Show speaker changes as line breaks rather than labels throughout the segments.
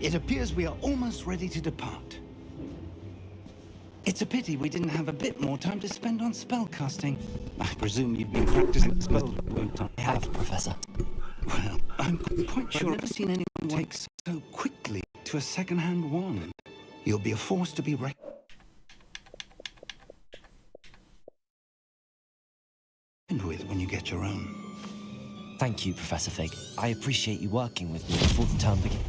It appears we are almost ready to depart. It's a pity we didn't have a bit more time to spend on spellcasting. I presume you've been practicing spells.
I have, Professor.
Well, I'm quite sure I've never seen anyone take so quickly to a second-hand wand. You'll be a force to be reckoned with when you get your own.
Thank you, Professor Fig. I appreciate you working with me before the term begins.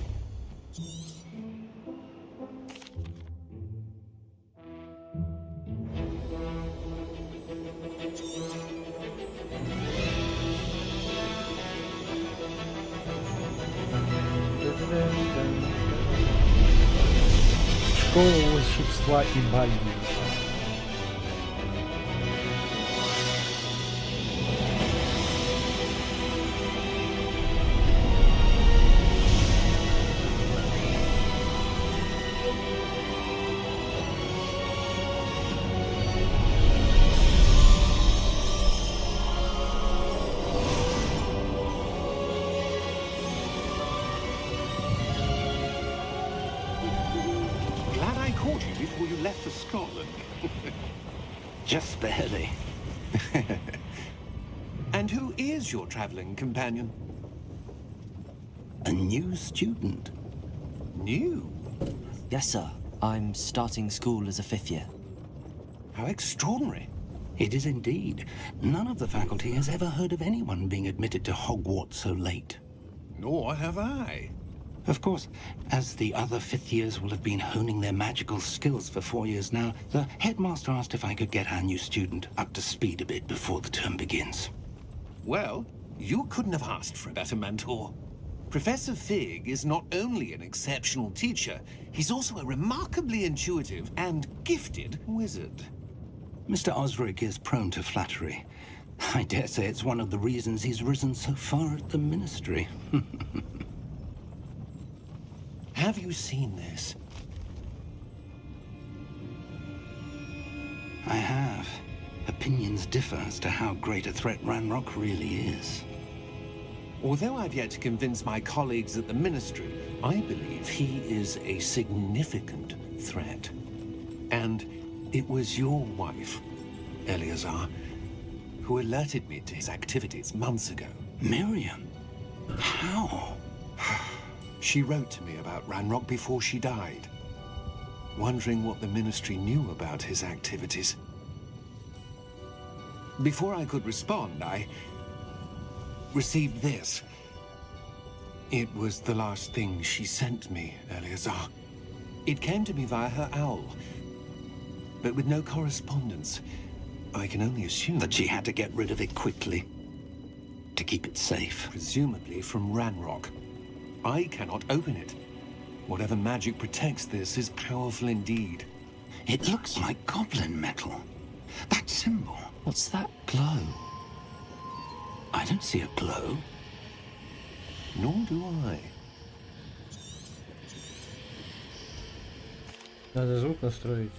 Школа волшебства и магии.
Before you left for Scotland.
Just barely.
And who is your traveling companion?
A new student.
New?
Yes, sir. I'm starting school as a 5th year.
How extraordinary.
It is indeed. None of the faculty has ever heard of anyone being admitted to Hogwarts so late.
Nor have I.
Of course, as the other 5th years will have been honing their magical skills for 4 years now, the headmaster asked if I could get our new student up to speed a bit before the term begins.
Well, you couldn't have asked for a better mentor. Professor Fig is not only an exceptional teacher, he's also a remarkably intuitive and gifted wizard.
Mr. Osric is prone to flattery. I dare say it's one of the reasons he's risen so far at the Ministry.
Have you seen this?
I have. Opinions differ as to how great a threat Ranrock really is.
Although I've yet to convince my colleagues at the Ministry, I believe he is a significant threat. And it was your wife, Eleazar, who alerted me to his activities months ago.
Miriam? How?
She wrote to me about Ranrock before she died, wondering what the Ministry knew about his activities. Before I could respond, I received this. It was the last thing she sent me, Eleazar. It came to me via her owl, but with no correspondence. I can only assume
that she had to get rid of it quickly, to keep it safe.
Presumably from Ranrock. I cannot open it. Whatever magic protects this is powerful indeed.
It looks like goblin metal. That symbol.
What's that glow?
I don't see a glow.
Nor do I.
Надо звук настроить,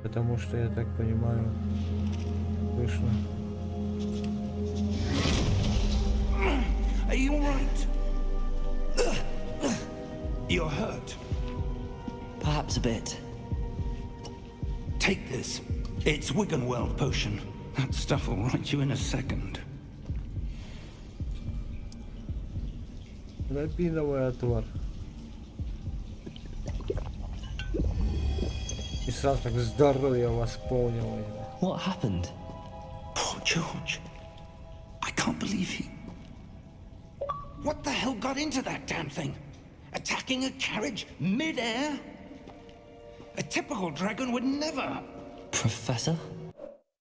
потому что, я так понимаю, слышно.
Are you all right? You're hurt.
Perhaps a bit.
Take this. It's Wiggenweld potion. That stuff will right you in a second.
Рабиновый отвар. И сразу так здоровье восполнило.
What happened?
Poor George. I can't believe he... What the hell got into that damn thing? Attacking a carriage mid-air? A typical dragon would never...
Professor?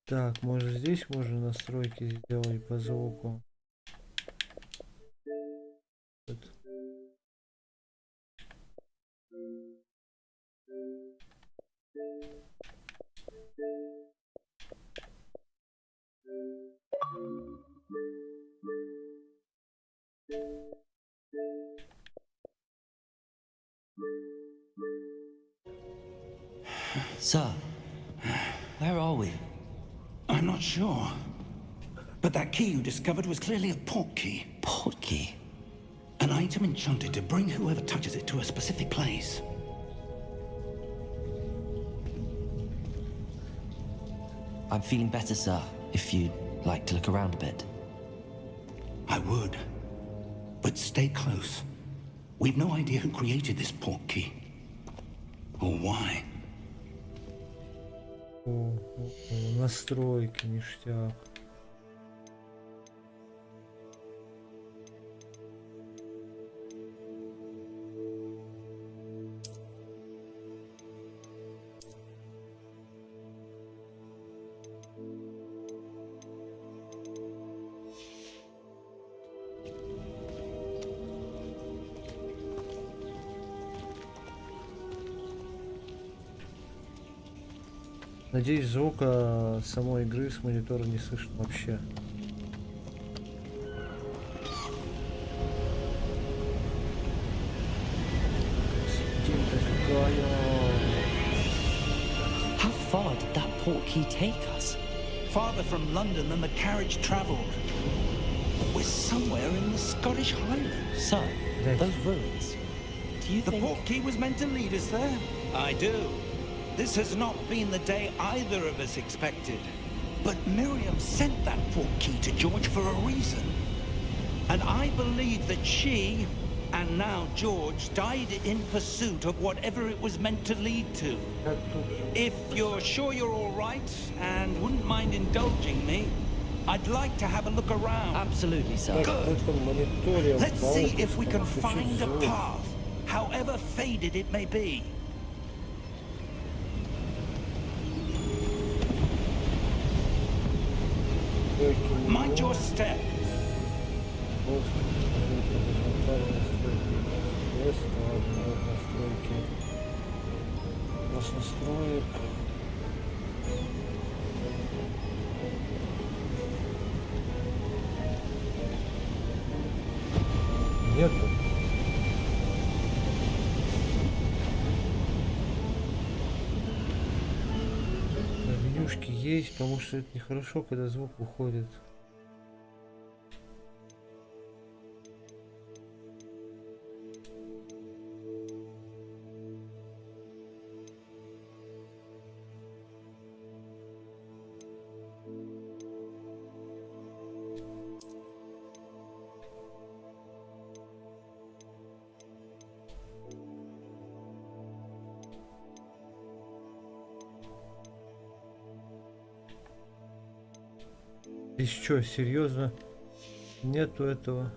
Так, может здесь можно настройки сделать по звуку. Вот.
Sir, where are we?
I'm not sure. But that key you discovered was clearly a port key.
Port key?
A An item enchanted to bring whoever touches it to a specific place.
I'm feeling better, sir, if you'd like to look around a bit.
I would. But stay close. We've no idea who created this portkey. Or why.
Настройки, ништяк. Надеюсь, звука самой игры с монитора не слышно вообще.
How far did that portkey take us?
Farther from London than the carriage travelled. We're somewhere in the Scottish Highlands.
So, those ruins. Do you
The
think...
portkey was meant to lead us there? I do. This has not been the day either of us expected. But Miriam sent that portkey to George for a reason. And I believe that she, and now George, died in pursuit of whatever it was meant to lead to. If you're sure you're all right, and wouldn't mind indulging me, I'd like to have a look around.
Absolutely, sir.
Good. Let's see if we can find a path, however faded it may be. Mind your step.
Настроек. Нету. Менюшки есть, потому что это нехорошо, когда звук уходит. Здесь что, серьезно? Нету этого.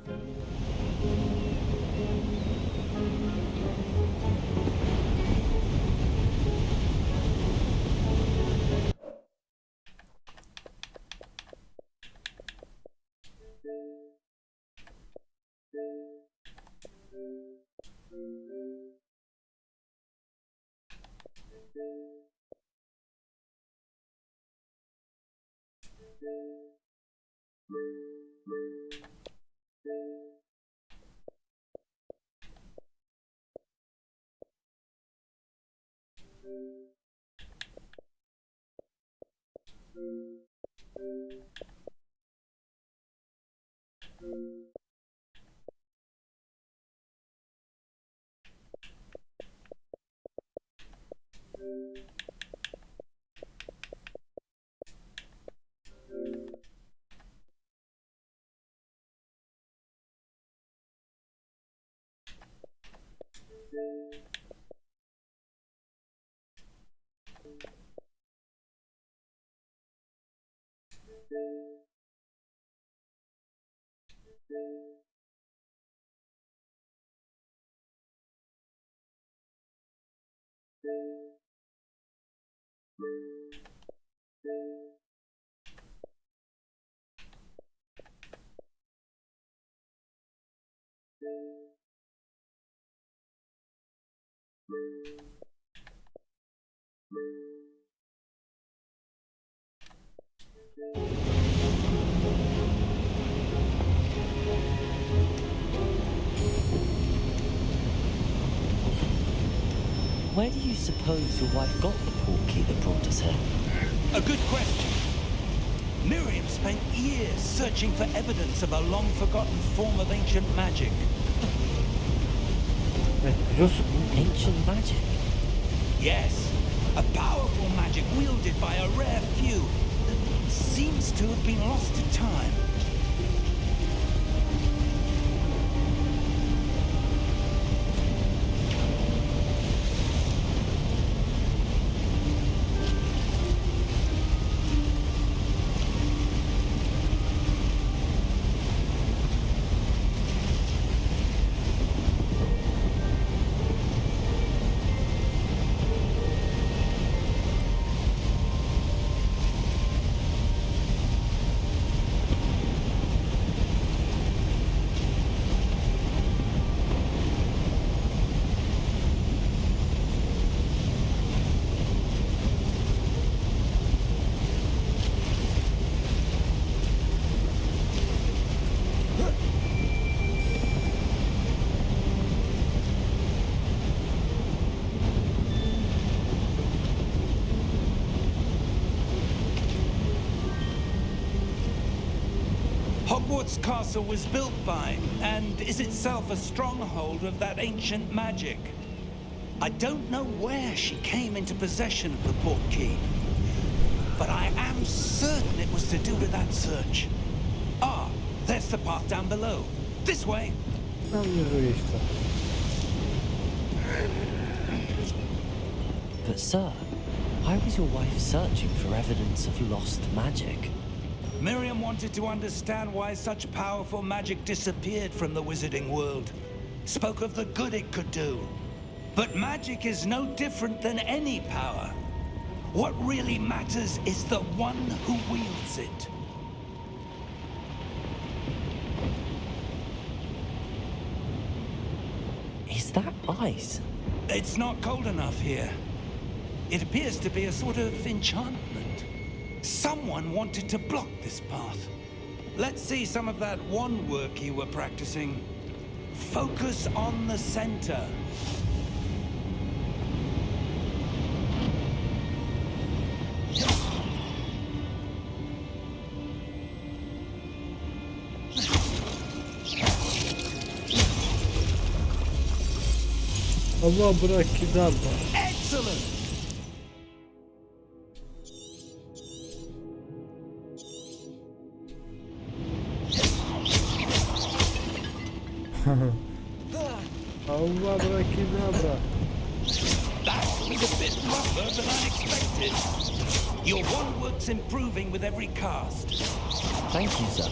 Where do you suppose your wife got the portkey that brought us here?
A good question. Miriam spent years searching for evidence of a long-forgotten form of ancient magic.
Придется...
Ancient magic.
Yes, a powerful magic wielded by a rare few that seems to have been lost to time. Hogwarts Castle was built by, and is itself a stronghold of that ancient magic. I don't know where she came into possession of the portkey, but I am certain it was to do with that search. Ah, there's the path down below. This way.
Там внизу есть-то.
But sir, why was your wife searching for evidence of lost magic?
Miriam wanted to understand why such powerful magic disappeared from the wizarding world. Spoke of the good it could do. But magic is no different than any power. What really matters is the one who wields it.
Is that ice?
It's not cold enough here. It appears to be a sort of enchantment. Someone wanted to block this path. Let's see some of that wand work you were practicing. Focus on the center.
Абракадабра.
Excellent!
Абракадабра.
That was a bit rougher than I expected. Your wand work's improving with every cast.
Thank you, sir.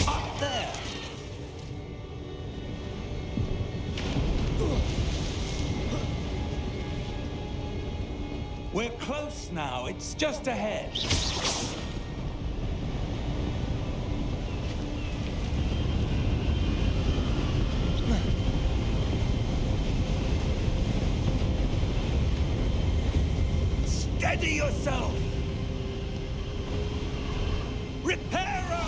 Up there! We're close now. It's just ahead. Steady yourself! Reparo!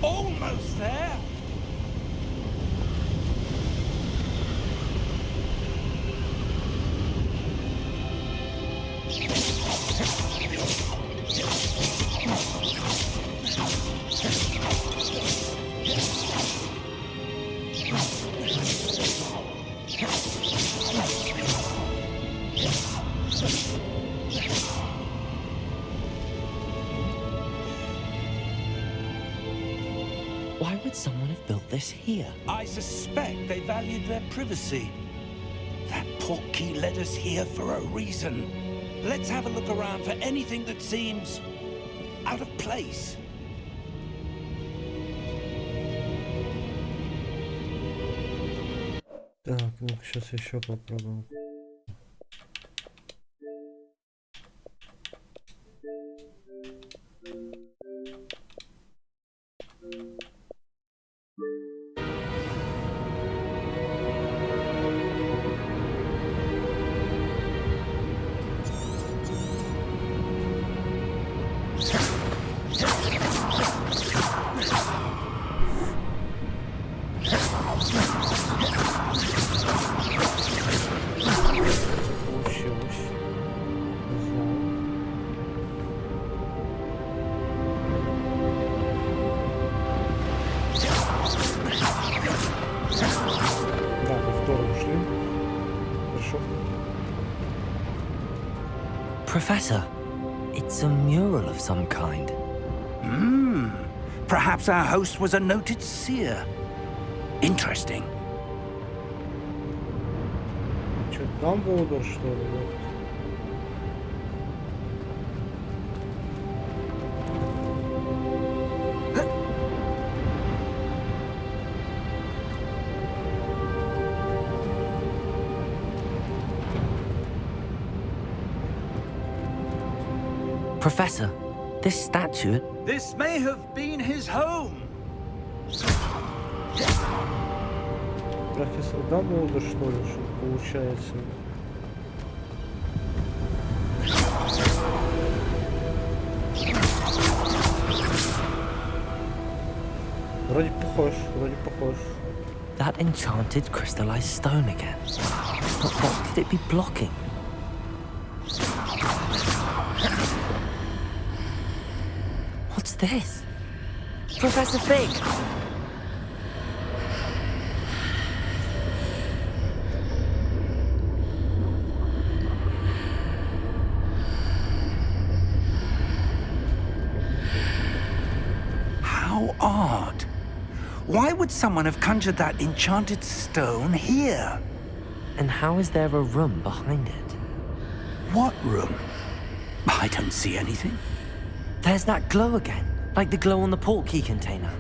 Almost there!
this here?
I suspect they valued their privacy. That portkey led us here for a reason. Let's have a look around for anything that seems out of place.
Так, ну сейчас еще попробуем.
Professor, it's a mural of some kind.
Perhaps our host was a noted seer. Interesting.
Что, Дамблдор, что ли?
Professor, this statue...
This may have been his home.
Профессор Дамблдор, что ли, что получается? Вроде похож, вроде похож.
That enchanted crystallized stone again. But what could it be blocking? What's this? Professor Fig!
How odd. Why would someone have conjured that enchanted stone here?
And how is there a room behind it?
What room? I don't see anything.
There's that glow again, like the glow on the portkey container.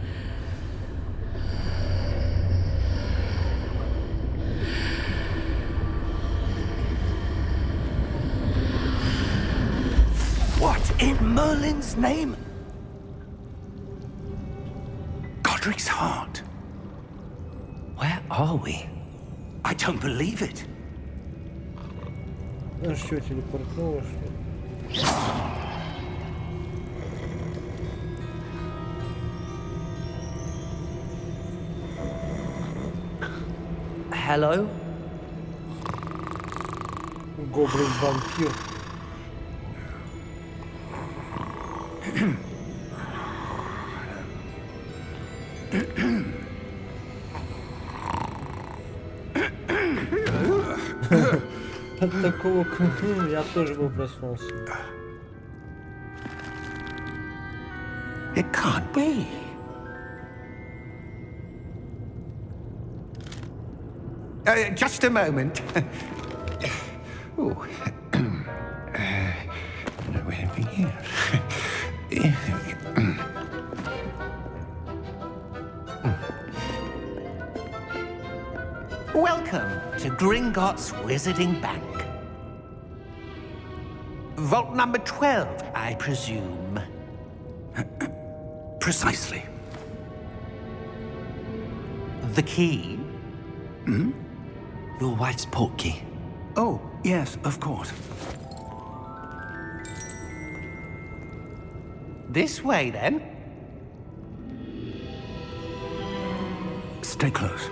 What in Merlin's name? Godric's heart.
Where are we?
I don't believe it.
Ну что, телепортнуло, что ли?
Hello?
Гоблин-вампир. От такого я тоже бы проснулся.
It can't be. Just a moment. Oh. Where have we here?
Welcome to Gringotts Wizarding Bank. Vault number 12, I presume.
Precisely.
The key?
Your wife's portkey.
Oh, yes, of course.
This way, then.
Stay close.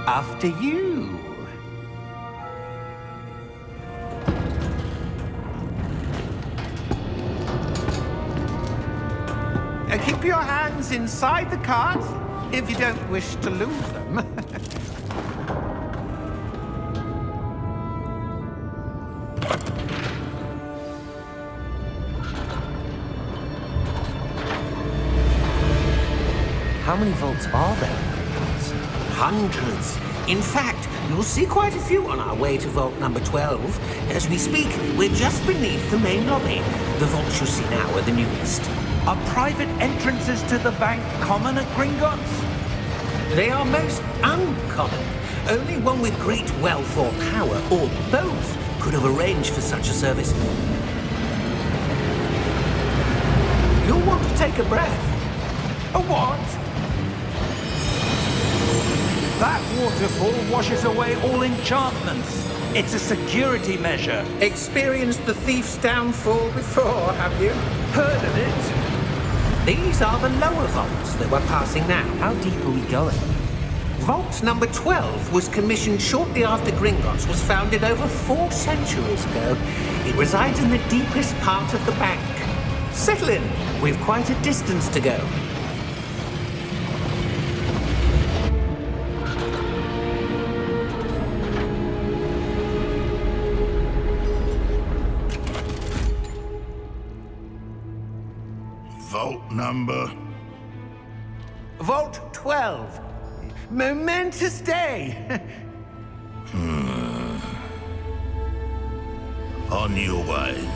After you. Keep your hands inside the cart if you don't wish to lose them.
How many vaults are there in Hogwarts?
Hundreds. In fact, you'll see quite a few on our way to vault number 12. As we speak, we're just beneath the main lobby. The vaults you see now are the newest.
Are private entrances to the bank common at Gringotts?
They are most uncommon. Only one with great wealth or power, or both, could have arranged for such a service. You'll want to take a breath.
A what? That waterfall washes away all enchantments. It's a security measure.
Experienced the thief's downfall before, have you?
Heard of it?
These are the lower vaults that we're passing now.
How deep are we going?
Vault number 12 was commissioned shortly after Gringotts was founded over 4 centuries ago. It resides in the deepest part of the bank. Settle in. We've quite a distance to go.
Vault number.
Vault 12. Momentous day.
On your way.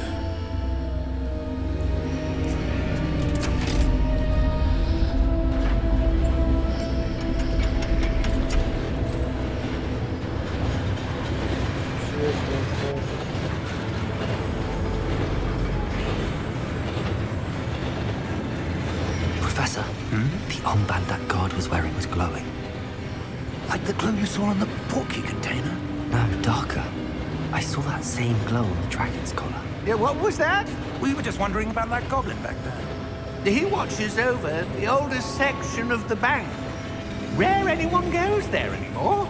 Professor, the armband that guard was wearing was glowing.
Like the glow you saw on the porky container?
No, darker. I saw that same glow on the dragon's collar.
Yeah, what was that?
We were just wondering about that goblin back there.
He watches over the oldest section of the bank. Rare anyone goes there anymore.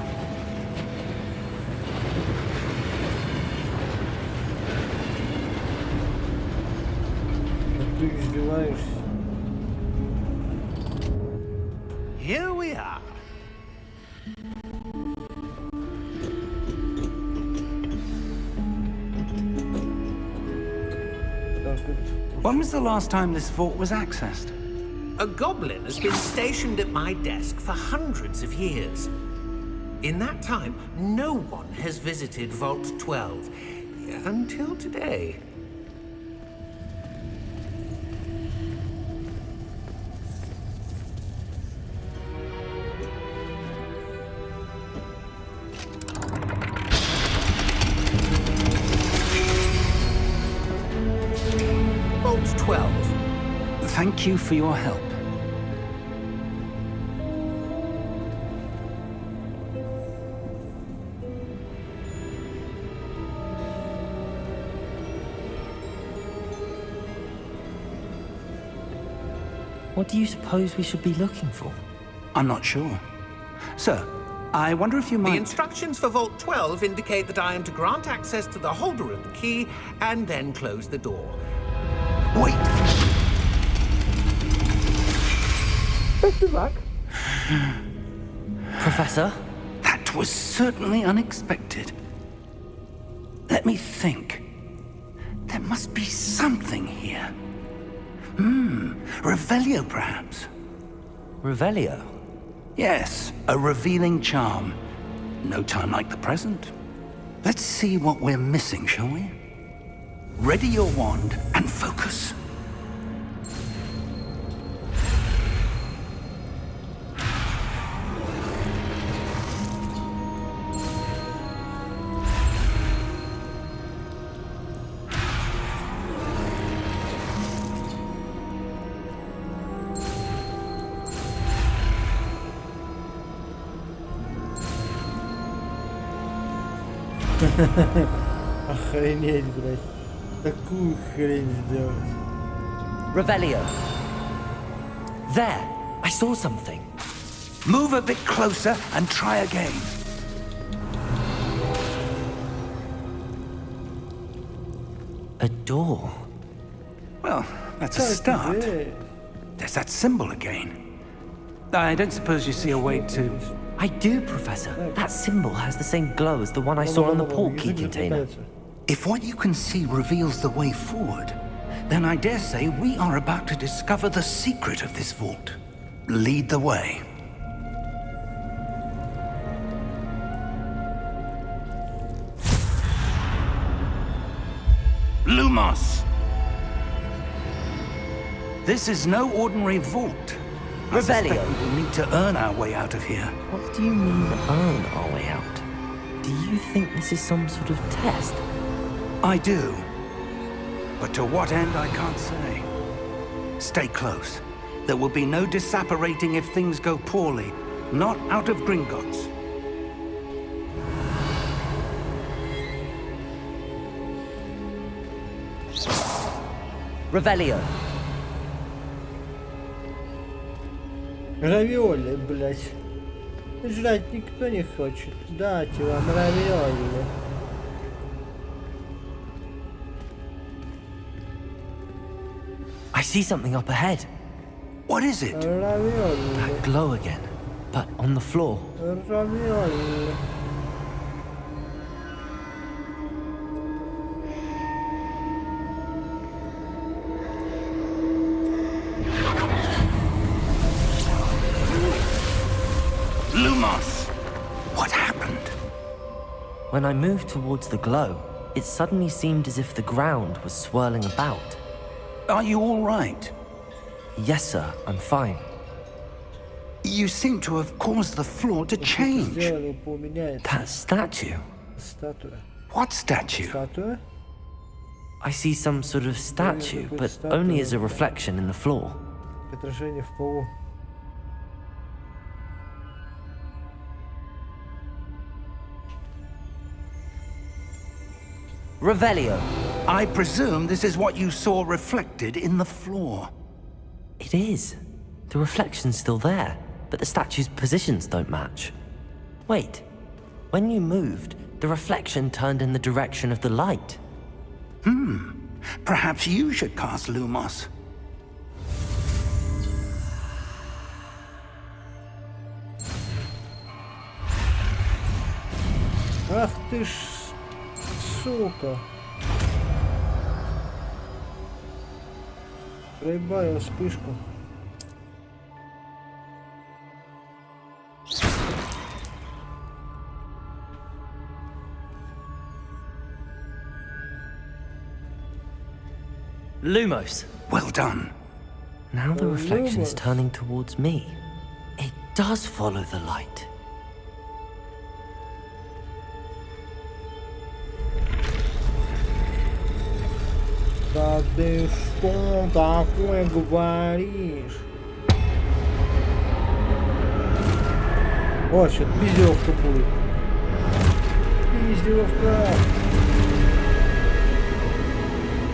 Ты издеваешься?
Here we are.
When was the last time this vault was accessed?
A goblin has been stationed at my desk for hundreds of years. In that time, no one has visited Vault 12 until today. Vault 12.
Thank you for your help.
What do you suppose we should be looking for?
I'm not sure. Sir, I wonder if you
The
might...
instructions for Vault 12 indicate that I am to grant access to the holder of the key and then close the door.
Wait!
Professor?
That was certainly unexpected. Let me think. There must be something here. Revelio, perhaps?
Revelio?
Yes, a revealing charm. No time like the present. Let's see what we're missing, shall we? Ready your wand and focus.
Охренеть, блядь. Такую хрень сделать.
Revelio. There! I saw something.
Move a bit closer and try again.
A door.
Well, that's a start. There's that symbol again. I don't suppose you see a way to...
I do, Professor. That symbol has the same glow as the one I saw on the port key container.
If what you can see reveals the way forward, then I dare say we are about to discover the secret of this vault. lead the way. Lumos! This is no ordinary vault. I suspect
Revelio.
we will need to earn our way out of here.
What do you mean, earn our way out? Do you think this is some sort of test?
I do. But to what end, I can't say. Stay close. There will be no disapparating if things go poorly. Not out of Gringotts.
Revelio.
Равиоли, блядь. Жрать никто не хочет. Дайте вам равиоли.
I see something up ahead.
What is it?
Равиоли.
That glow again, but on the floor.
Равиоли.
Lumos! What happened?
When I moved towards the glow, it suddenly seemed as if the ground was swirling about.
Are you all right?
Yes, sir, I'm fine.
You seem to have caused the floor to change.
Сделали, поменяется.
That statue.
Статуя.
What statue?
Статуя?
I see some sort of statue, but only as a reflection in the floor.
Отражение в полу.
Revelio.
I presume this is what you saw reflected in the floor.
It is. The reflection's still there, but the statue's positions don't match. Wait. When you moved, the reflection turned in the direction of the light.
Perhaps you should cast Lumos.
Ах ты ж, сука. Проебаю вспышку.
Lumos.
Well done.
Now the reflection is
Lumos.
turning towards me. It does follow the light.
Да ты что такое говоришь? О, что-то пиздевка будет. Пиздевка.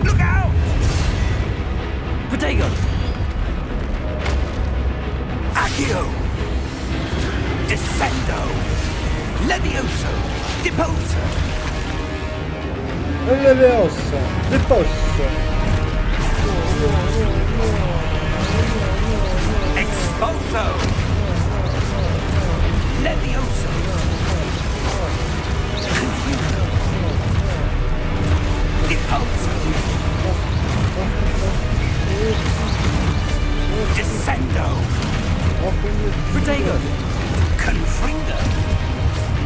Look out!
Protego!
Accio! Descendo! Levioso! Deposo!
Leviosa. Deposso.
Exposo! Levioso! Confuso! Deposo! Descendo!
Protego!
Confringo!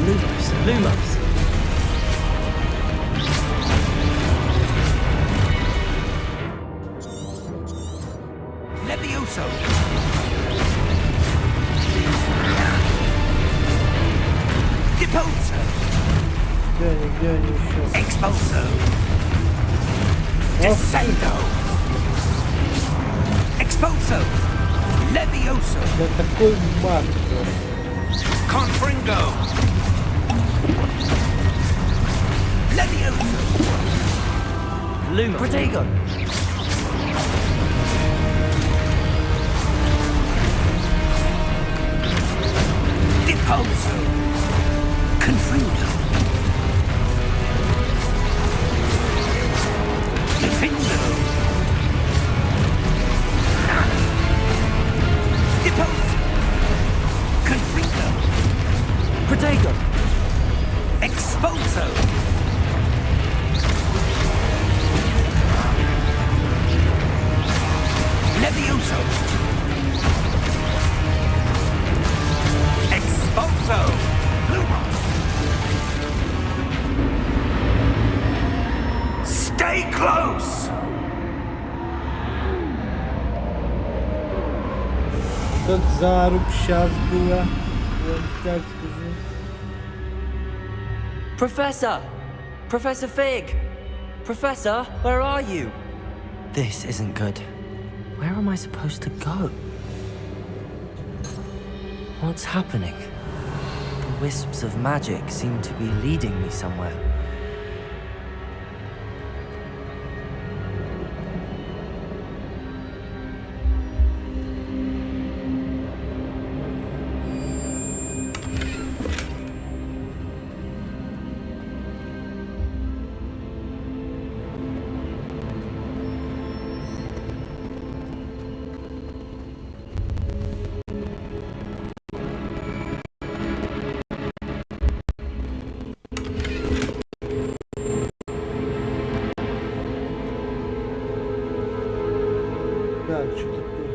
Lumos. Lumos.
Levioso! Deposo!
Где они еще?
Expulso! Descendo! Expulso! Levioso!
Да такой мат.
Confringo! Levioso!
Lumos. Protego!
Deposo! Confringo! Defindo! Deposo! Confringo!
Protego!
Expulso! Levioso! Stay close!
Тут заруб сейчас была. Вот так скажу.
Professor! Professor Fig! Professor, where are you? This isn't good. Where am I supposed to go? What's happening? The wisps of magic seem to be leading me somewhere.
Так, что такое?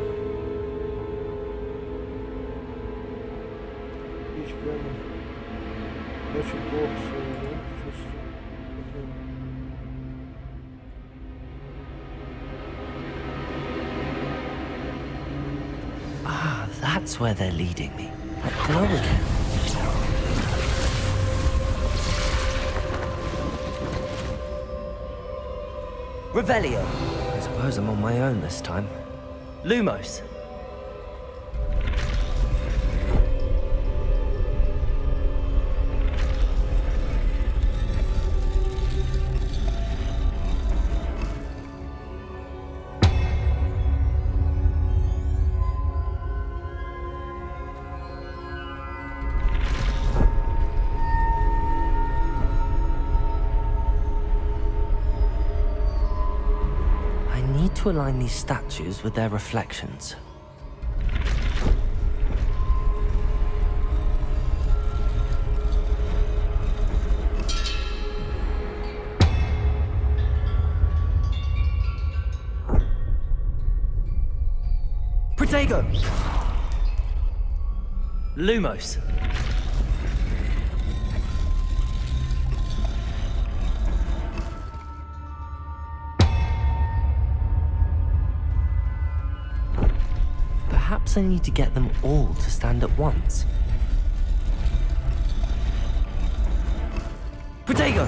Печь прямо. Очень плохо себя чувствую.
Ah, that's where they're leading me. That glow again. Revelio. I suppose I'm on my own this time. Lumos. To align these statues with their reflections. Protego! Lumos. Perhaps I need to get them all to stand at once. Protego!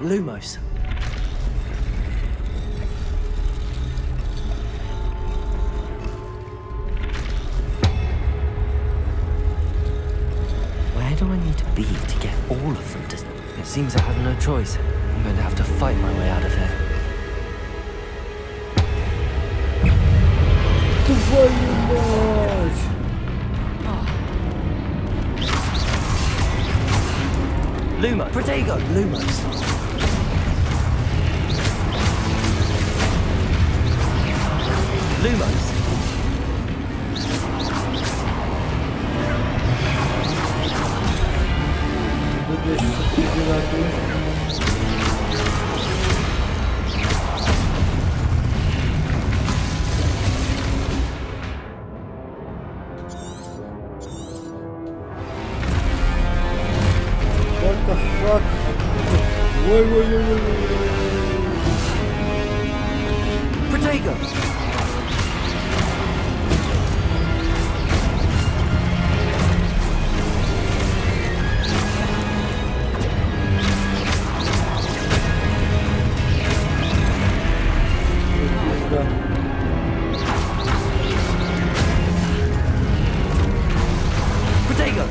Lumos. Where do I need to be to get all of them to... It seems I have no choice. I'm going to have to fight my way out of here.
Твою мать!
Lumo! Protego! Lumos! Lumos!
What the fuck? Wait.
Protego! Protego!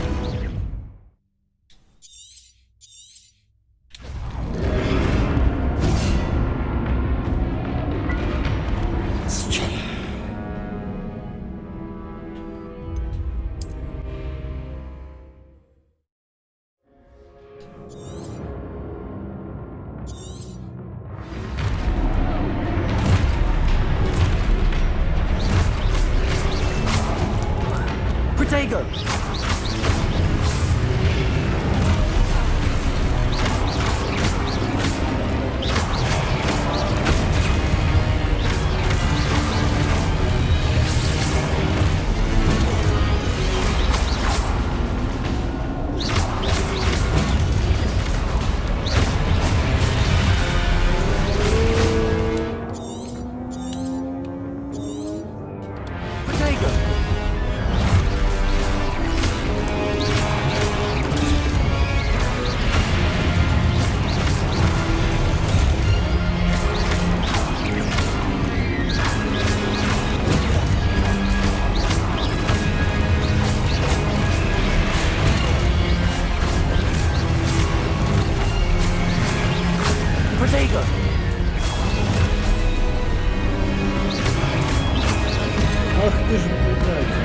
ты же дальше.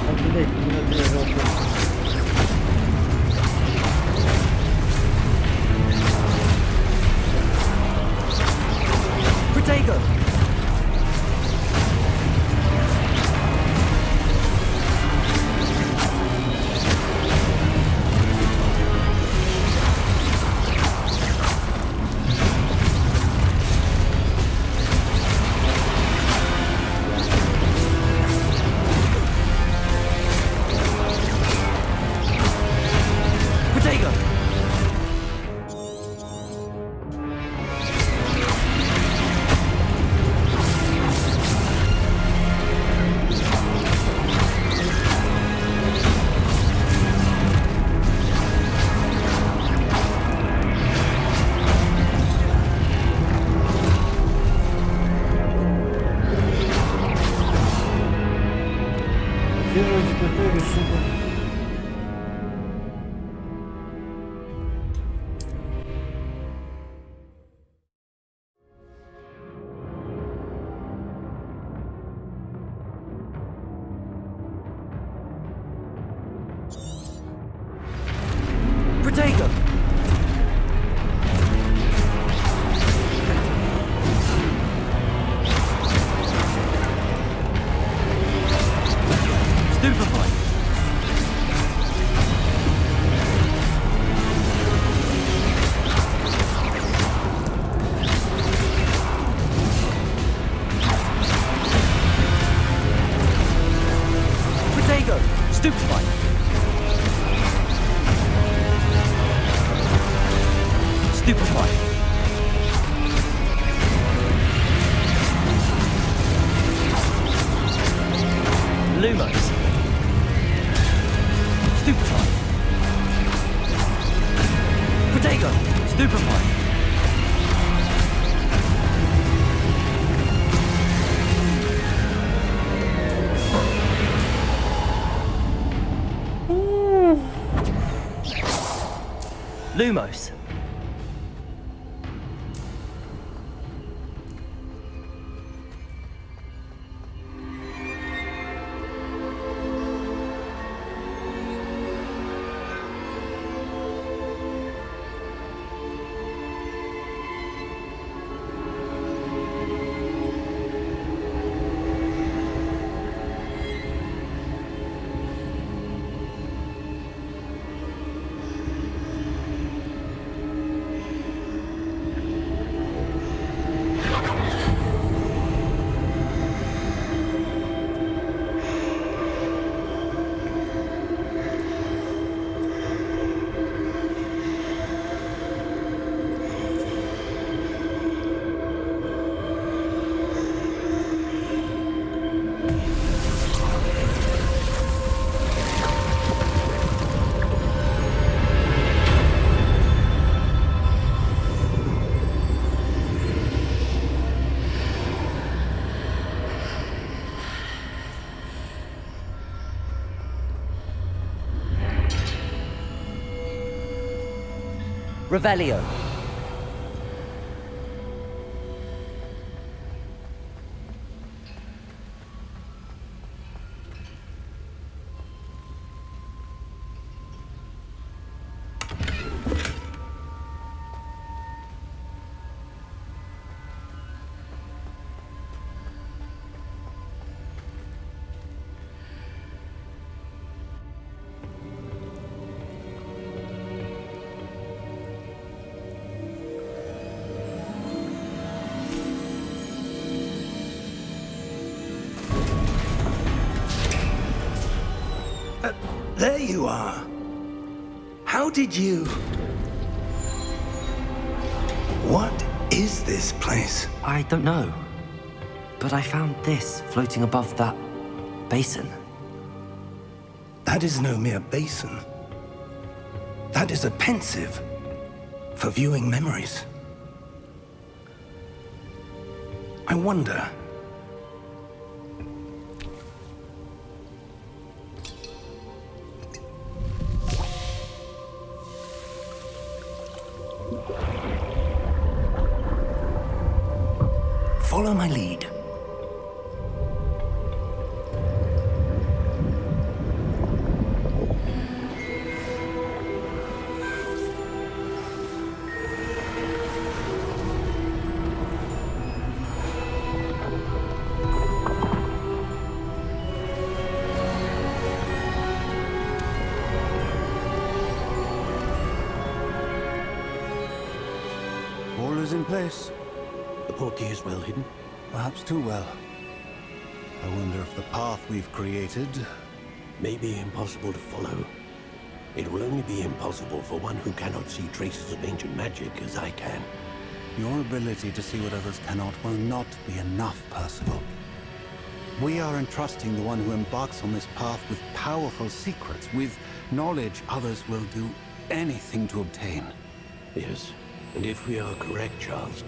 А, блядь, не надо нажал.
Protego! Protego!
Все вроде готовы, чтобы...
Protego! Stupefy! Protego! Stupefy! Stupefy! Lumos! Stupefy! Protego! Stupefy! Lumos! Revelio.
There you are. How did you... What is this place?
I don't know. But I found this floating above that basin.
That is no mere basin. That is a pensive for viewing memories. I wonder... Follow my lead.
All is in place.
The portkey is well hidden.
Perhaps too well. I wonder if the path we've created...
May be impossible to follow. It will only be impossible for one who cannot see traces of ancient magic as I can.
Your ability to see what others cannot will not be enough, Percival. We are entrusting the one who embarks on this path with powerful secrets, with knowledge others will do anything to obtain.
Yes, and if we are correct, Charles,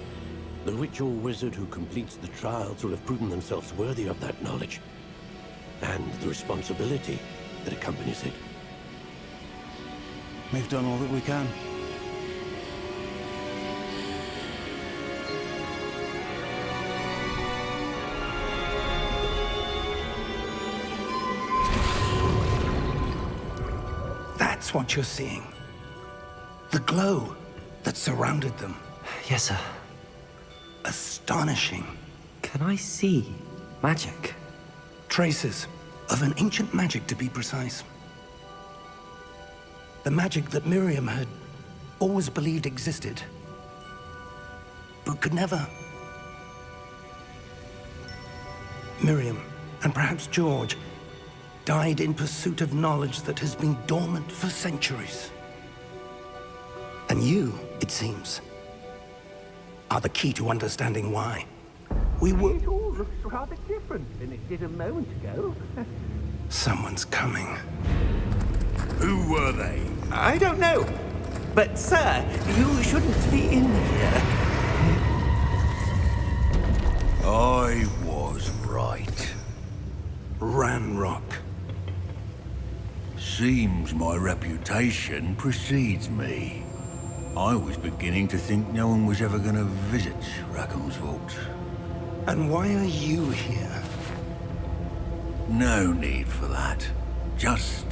the witch or wizard who completes the trials will have proven themselves worthy of that knowledge, and the responsibility that accompanies it.
We've done all that we can.
That's what you're seeing. The glow that surrounded them.
Yes, sir.
Astonishing.
Can I see magic?
Traces of an ancient magic, to be precise. The magic that Miriam had always believed existed, but could never. Miriam, and perhaps George, died in pursuit of knowledge that has been dormant for centuries. And you, it seems, are the key to understanding why. We will...
It all looks rather different than it did a moment ago.
Someone's coming.
Who were they?
I don't know. But, sir, you shouldn't be in here.
I was right.
Ranrock.
Seems my reputation precedes me. I was beginning to think no one was ever going to visit Rackham's vault.
And why are you here?
No need for that. Just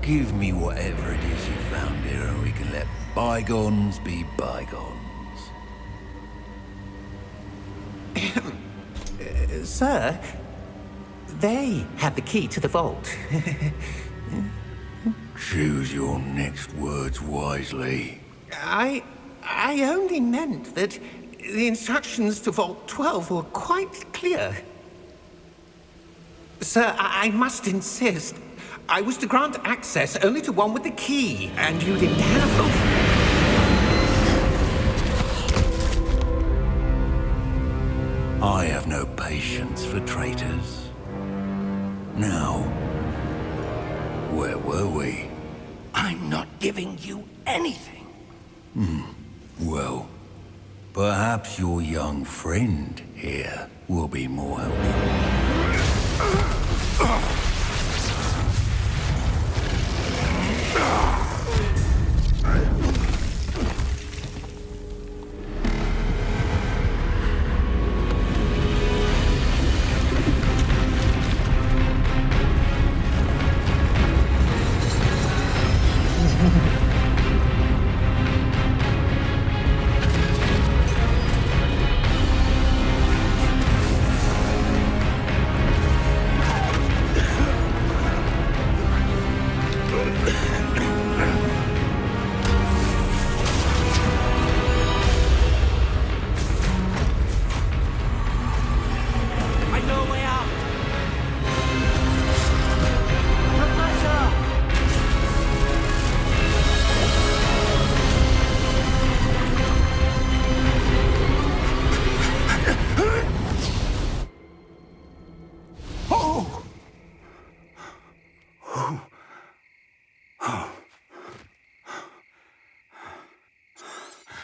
give me whatever it is you found here and we can let bygones be bygones.
Sir, they had the key to the vault.
Choose your next words wisely.
I only meant that the instructions to Vault 12 were quite clear. Sir, I must insist. I was to grant access only to one with the key, and you didn't have them.
I have no patience for traitors. Now, where were we?
I'm not giving you anything.
Well, perhaps your young friend here will be more helpful.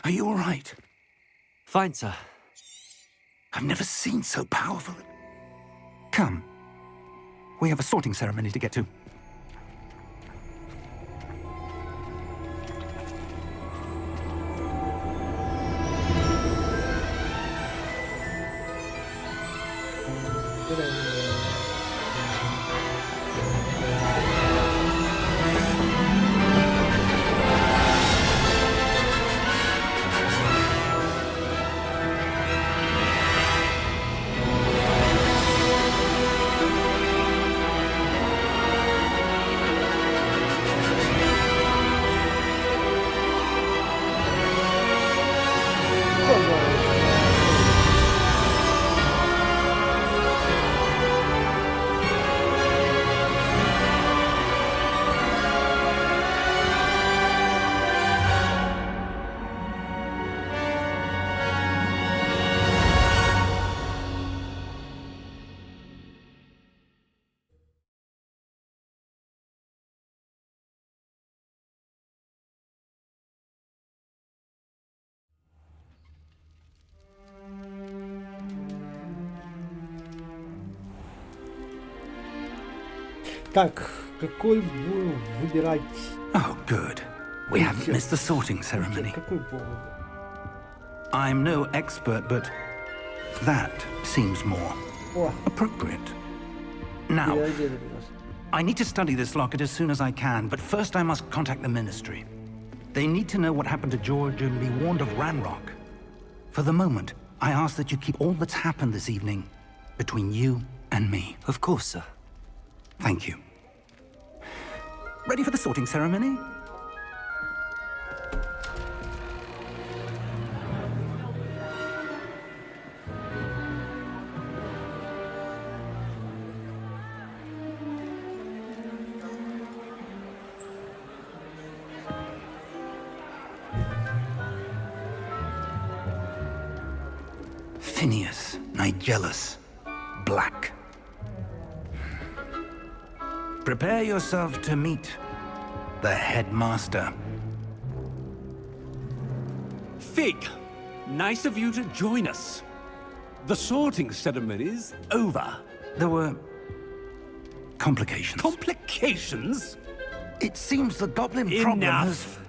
Are you all right?
Fine, sir.
I've never seen so powerful. Come. We have a sorting ceremony to get to.
Так, какой будем выбирать?
Oh, good. We haven't missed the sorting ceremony.
Какой повод?
I'm no expert, but that seems more
О,
appropriate. Now,
переодели нас.
I need to study this locket as soon as I can, but first I must contact the Ministry. They need to know what happened to George and be warned of Ranrock. For the moment, I ask that you keep all that's happened this evening between you and me.
Of course, sir.
Thank you. Ready for the sorting ceremony? Phineas, Nigellus, Black. Prepare yourself to meet the headmaster.
Fig, nice of you to join us. The sorting ceremony's over.
There were complications.
Complications?
It seems the goblin problem has...
Enough!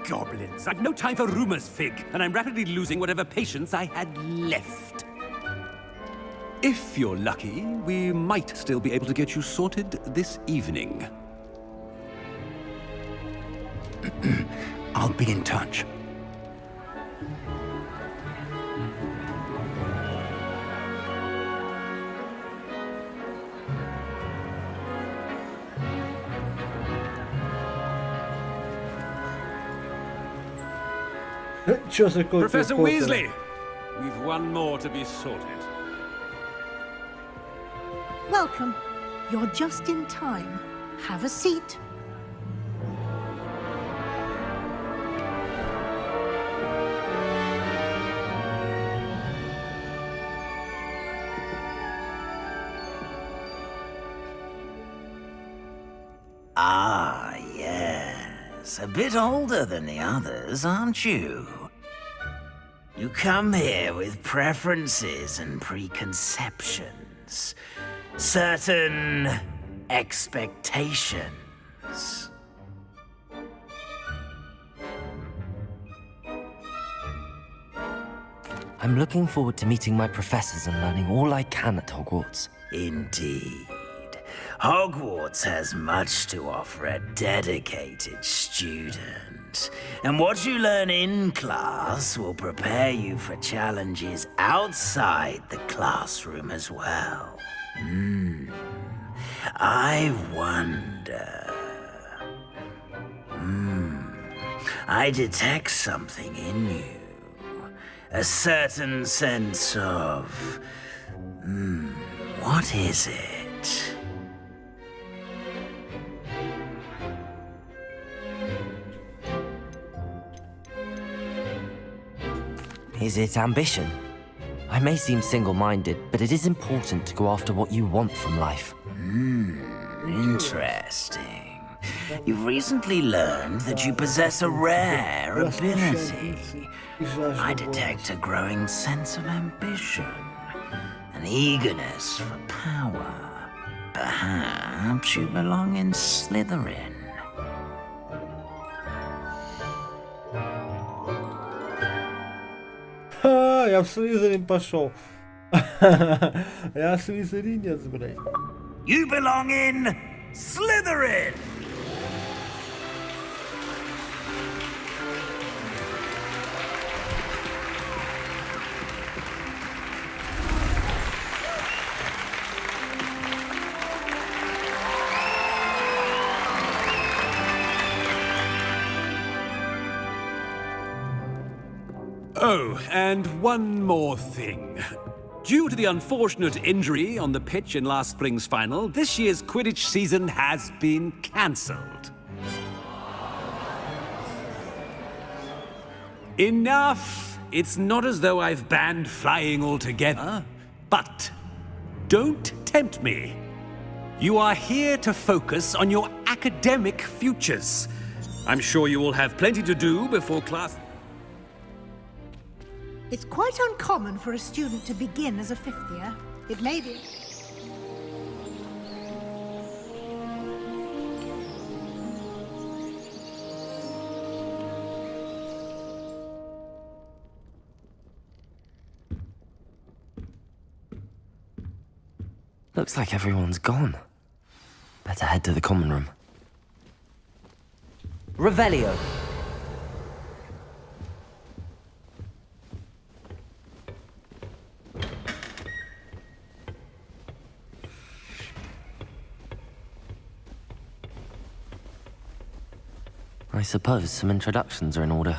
Goblins. I've no time for rumors, Fig, and I'm rapidly losing whatever patience I had left. If you're lucky, we might still be able to get you sorted this evening.
I'll be in touch.
Чё за код?
Professor Weasley, we've one more to be sorted.
Welcome. You're just in time. Have a seat.
Ah, yes. A bit older than the others, aren't you? You come here with preferences and preconceptions. Certain expectations.
I'm looking forward to meeting my professors and learning all I can at Hogwarts.
Indeed. Hogwarts has much to offer a dedicated student. And what you learn in class will prepare you for challenges outside the classroom as well. I wonder... I detect something in you. A certain sense of... what is it?
Is it ambition? I may seem single-minded, but it is important to go after what you want from life.
Interesting. You've recently learned that you possess a rare ability. I detect a growing sense of ambition, an eagerness for power. Perhaps you belong in Slytherin.
Ха, я в Слизерин пошел. Я слизеринец, блядь.
You belong in Slytherin!
Oh, and one more thing. Due to the unfortunate injury on the pitch in last spring's final, this year's Quidditch season has been cancelled. Enough! It's not as though I've banned flying altogether, but don't tempt me. You are here to focus on your academic futures. I'm sure you will have plenty to do before class...
It's quite uncommon for a student to begin as a fifth year. It may be.
Looks like everyone's gone. Better head to the common room. Revelio! I suppose some introductions are in order.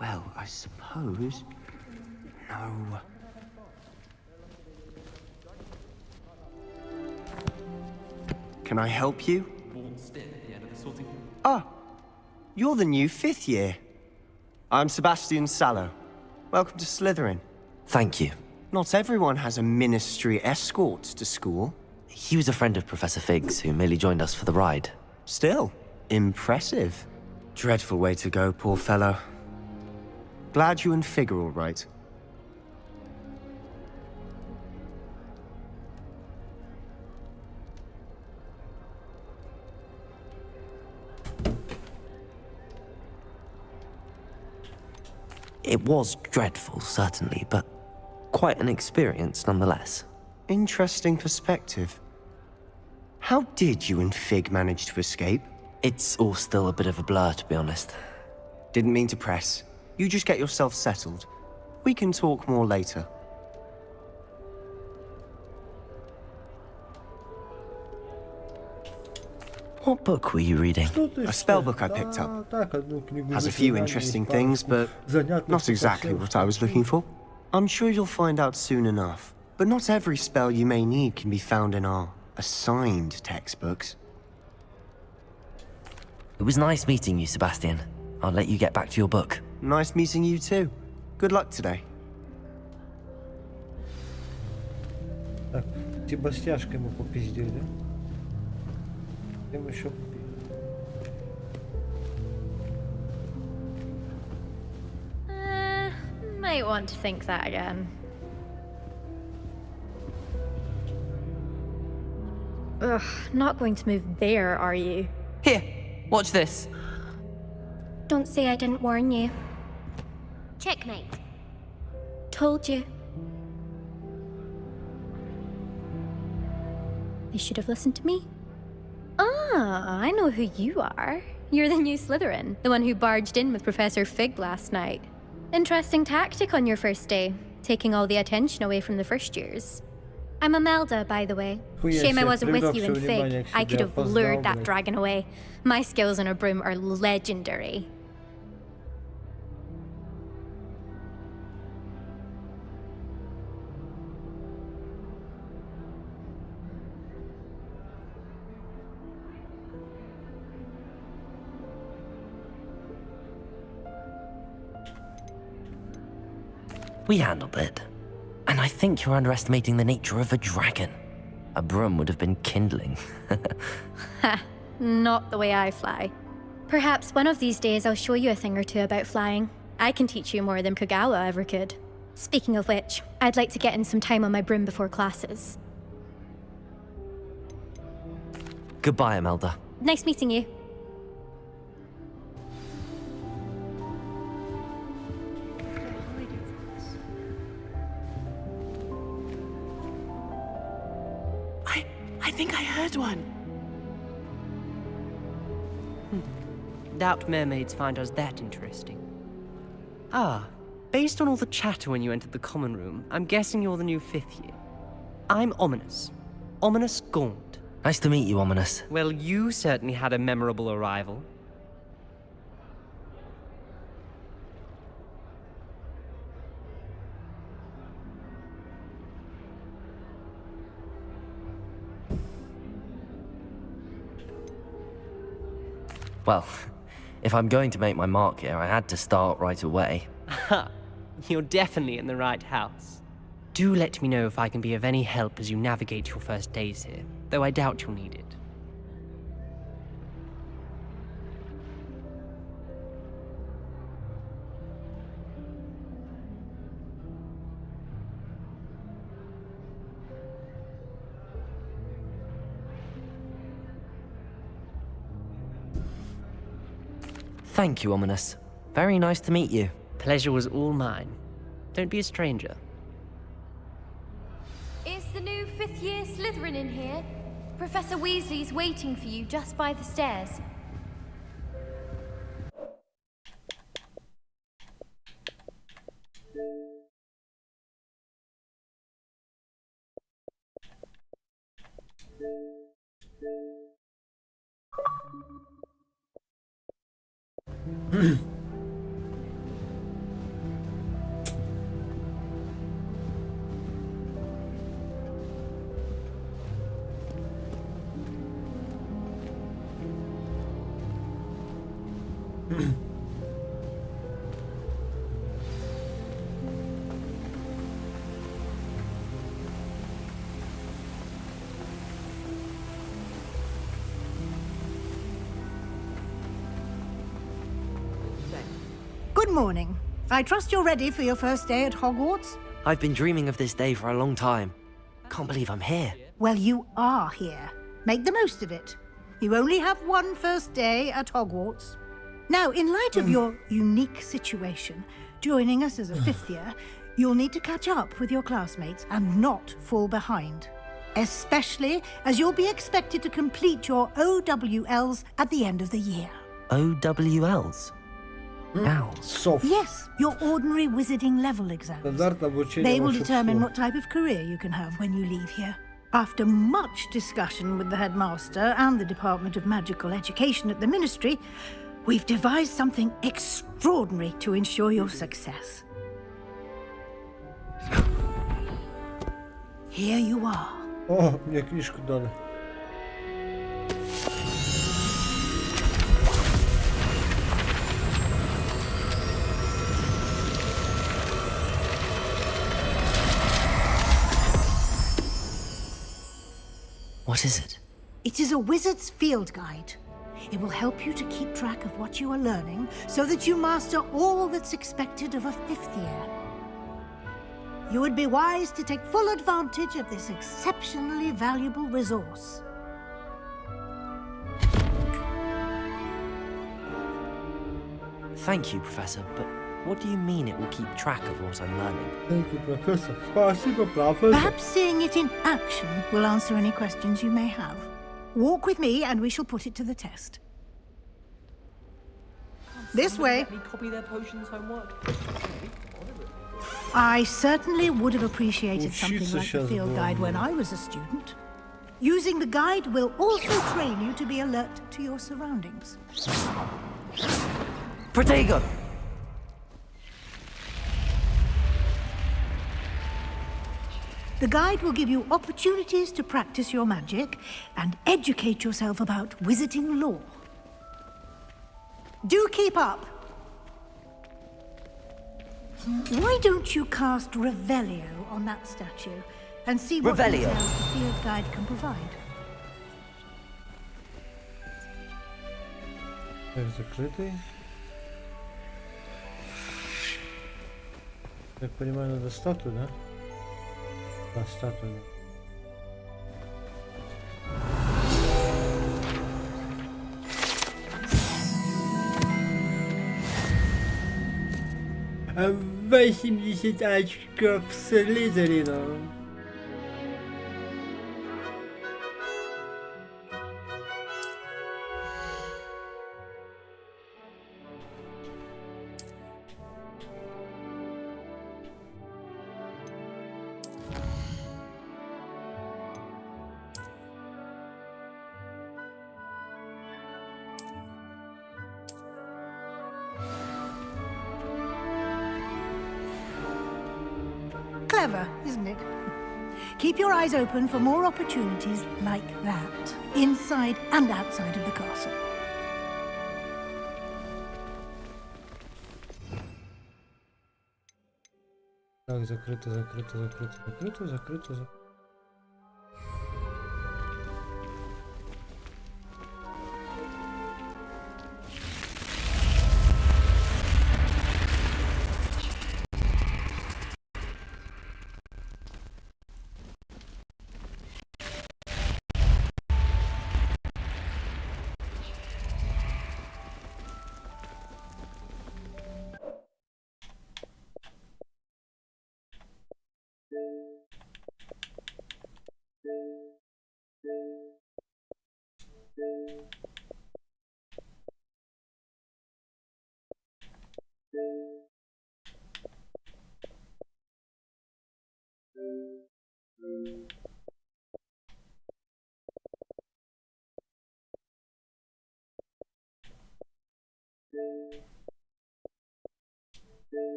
Well, I suppose... No. Can I help you? Ah, you're the new 5th year. I'm Sebastian Sallow. Welcome to Slytherin.
Thank you.
Not everyone has a ministry escort to school.
He was a friend of Professor Fig's, who merely joined us for the ride.
Still, impressive. Dreadful way to go, poor fellow. Glad you and Fig are all right.
It was dreadful, certainly, but quite an experience nonetheless.
Interesting perspective. How did you and Fig manage to escape?
It's all still a bit of a blur, to be honest.
Didn't mean to press. You just get yourself settled. We can talk more later.
What book were you reading?
A spell book I picked up. Has a few interesting things, but not exactly what I was looking for. I'm sure you'll find out soon enough. But not every spell you may need can be found in our assigned textbooks.
It was nice meeting you, Sebastian. I'll let you get back to your book.
Nice meeting you too. Good luck today.
Так, типа стяжкой мы попиздили. Где мы еще
Might want to think that again. Ugh, not going to move there, are you?
Here, watch this.
Don't say I didn't warn you.
Checkmate.
Told you. You should have listened to me. Ah, I know who you are. You're the new Slytherin, the one who barged in with Professor Fig last night. Interesting tactic on your first day, taking all the attention away from the first years. I'm Imelda, by the way. Shame I wasn't with you in Fig. I could have lured that dragon away. My skills on a broom are legendary.
We handled it. And I think you're underestimating the nature of a dragon. A broom would have been kindling.
Ha, not the way I fly. Perhaps one of these days I'll show you a thing or two about flying. I can teach you more than Kogawa ever could. Speaking of which, I'd like to get in some time on my broom before classes.
Goodbye, Imelda.
Nice meeting you.
I think I heard one. Doubt mermaids find us that interesting. Ah, based on all the chatter when you entered the common room, I'm guessing you're the new 5th year. I'm Ominous. Ominous Gaunt.
Nice to meet you, Ominous.
Well, you certainly had a memorable arrival.
Well, if I'm going to make my mark here, I had to start right away.
Ha! You're definitely in the right house. Do let me know if I can be of any help as you navigate your first days here, though I doubt you'll need it.
Thank you, Ominous. Very nice to meet you.
Pleasure was all mine. Don't be a stranger.
Is the new fifth-year Slytherin in here? Professor Weasley's waiting for you just by the stairs.
Good morning. I trust you're ready for your first day at Hogwarts?
I've been dreaming of this day for a long time. Can't believe I'm here.
Well, you are here. Make the most of it. You only have one first day at Hogwarts. Now, in light of your unique situation, joining us as a fifth year, you'll need to catch up with your classmates and not fall behind. Especially as you'll be expected to complete your OWLs at the end of the year.
OWLs? Owls?
Yes, your ordinary wizarding level exams. They will determine what type of career you can have when you leave here. After much discussion with the headmaster and the Department of Magical Education at the Ministry, we've devised something extraordinary to ensure your success. Here you are.
О, мне книжку дали.
What is it?
It is a wizard's field guide. It will help you to keep track of what you are learning so that you master all that's expected of a fifth year. You would be wise to take full advantage of this exceptionally valuable resource.
Thank you, Professor, but what do you mean it will keep track of what I'm learning?
Thank you, Professor. Спасибо, Professor.
Perhaps seeing it in action will answer any questions you may have. Walk with me and we shall put it to the test. This way.
Let me copy their potions homework.
I certainly would have appreciated something like the field guide when I was a student. Using the guide will also train you to be alert to your surroundings.
Protego!
The guide will give you opportunities to practice your magic and educate yourself about wizarding lore. Do keep up! Why don't you cast Revelio on that statue and see what
Revelio.
details the field guide can provide?
Закрытый. Так понимаю, надо статую, да? Да, статую. А 80 очков Слизерину.
Clever, isn't it? Keep your eyes open for more opportunities like that, inside and outside of the castle.
Так, закрыто, закрыто, закрыто, закрыто, закрыто, закрыто.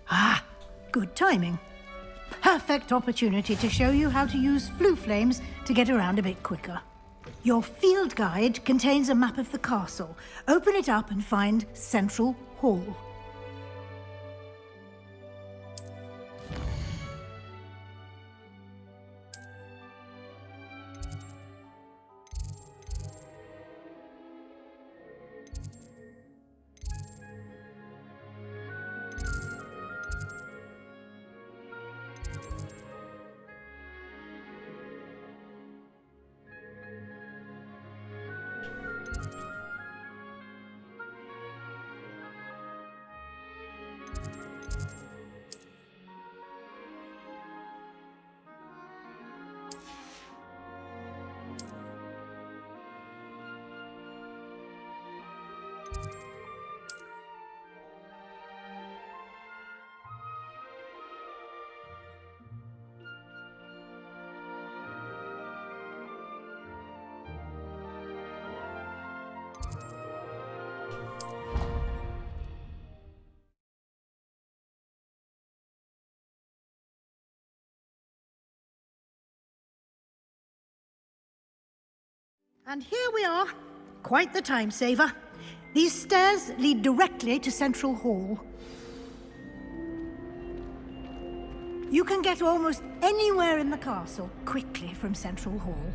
Ah, good timing. Perfect opportunity to show you how to use flue flames to get around a bit quicker. Your field guide contains a map of the castle. Open it up and find Central Hall. And here we are. Quite the time saver. These stairs lead directly to Central Hall. You can get almost anywhere in the castle quickly from Central Hall.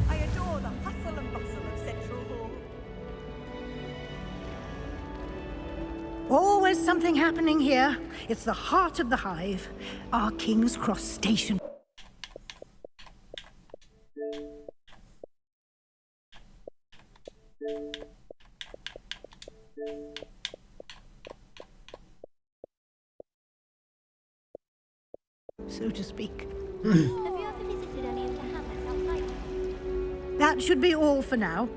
I adore the hustle and bustle of Central Hall.
Always something happening here. It's the heart of the hive, our King's Cross station. So to speak.
Have you ever visited any of the hamlets outside?
That should be all for now.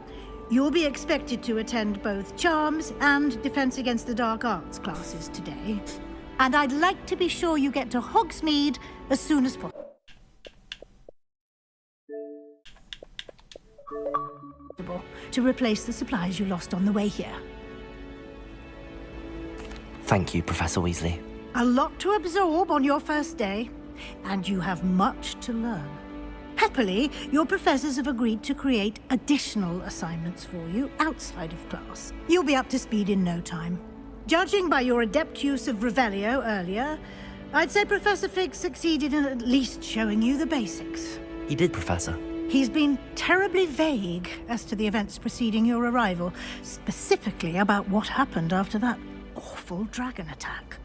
You'll be expected to attend both Charms and Defense Against the Dark Arts classes today. And I'd like to be sure you get to Hogsmeade as soon as possible. To replace the supplies you lost on the way here.
Thank you, Professor Weasley.
A lot to absorb on your first day, and you have much to learn. Happily, your professors have agreed to create additional assignments for you outside of class. You'll be up to speed in no time. Judging by your adept use of Revelio earlier, I'd say Professor Fig succeeded in at least showing you the basics.
He did, Professor.
He's been terribly vague as to the events preceding your arrival, specifically about what happened after that awful dragon attack.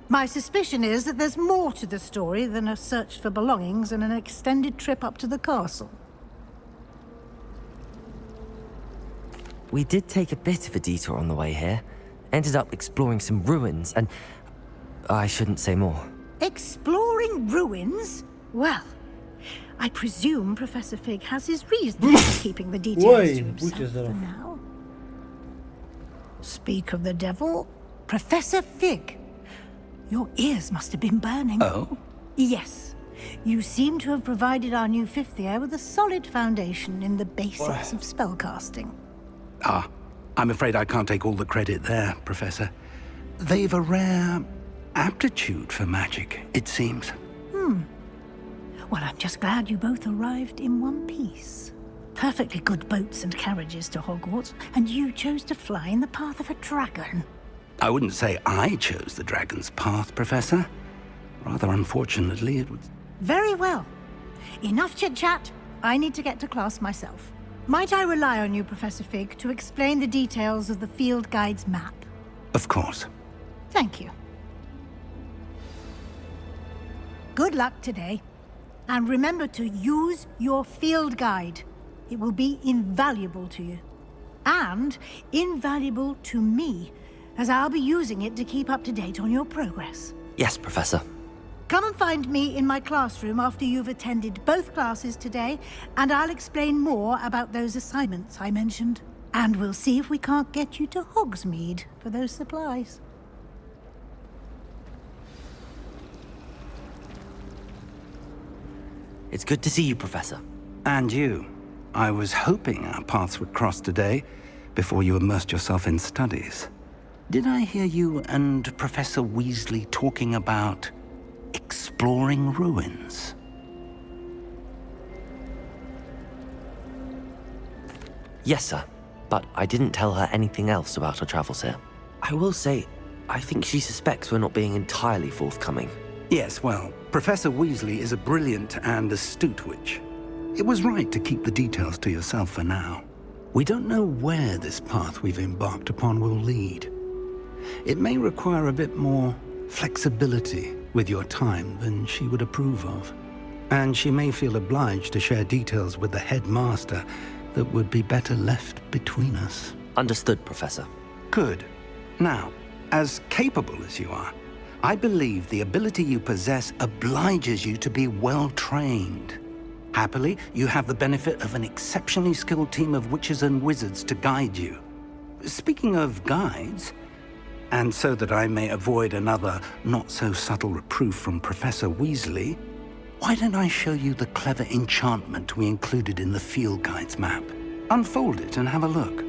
My suspicion is that there's more to the story than a search for belongings and an extended trip up to the castle.
We did take a bit of a detour on the way here. Ended up exploring some ruins and... I shouldn't say more.
Exploring ruins? Well, I presume Professor Fig has his reasons for keeping the details to himself for now. Speak of the devil, Professor Fig. Your ears must have been burning.
Oh?
Yes. You seem to have provided our new fifth year with a solid foundation in the basics of spellcasting.
Ah, I'm afraid I can't take all the credit there, Professor. They've a rare aptitude for magic, it seems.
Well, I'm just glad you both arrived in one piece. Perfectly good boats and carriages to Hogwarts, and you chose to fly in the path of a dragon.
I wouldn't say I chose the dragon's path, Professor. Rather unfortunately, it was...
Very well. Enough chit-chat. I need to get to class myself. Might I rely on you, Professor Fig, to explain the details of the field guide's map?
Of course.
Thank you. Good luck today. And remember to use your field guide. It will be invaluable to you. And invaluable to me, as I'll be using it to keep up to date on your progress.
Yes, Professor.
Come and find me in my classroom after you've attended both classes today, and I'll explain more about those assignments I mentioned. And we'll see if we can't get you to Hogsmeade for those supplies.
It's good to see you, Professor.
And you. I was hoping our paths would cross today, before you immersed yourself in studies. Did I hear you and Professor Weasley talking about exploring ruins?
Yes, sir. But I didn't tell her anything else about our travels here. I will say, I think she suspects we're not being entirely forthcoming.
Yes, well, Professor Weasley is a brilliant and astute witch. It was right to keep the details to yourself for now. We don't know where this path we've embarked upon will lead. It may require a bit more flexibility with your time than she would approve of. And she may feel obliged to share details with the headmaster that would be better left between us.
Understood, Professor.
Good. Now, as capable as you are, I believe the ability you possess obliges you to be well-trained. Happily, you have the benefit of an exceptionally skilled team of witches and wizards to guide you. Speaking of guides, and so that I may avoid another not-so-subtle reproof from Professor Weasley, why don't I show you the clever enchantment we included in the field guide's map? Unfold it and have a look.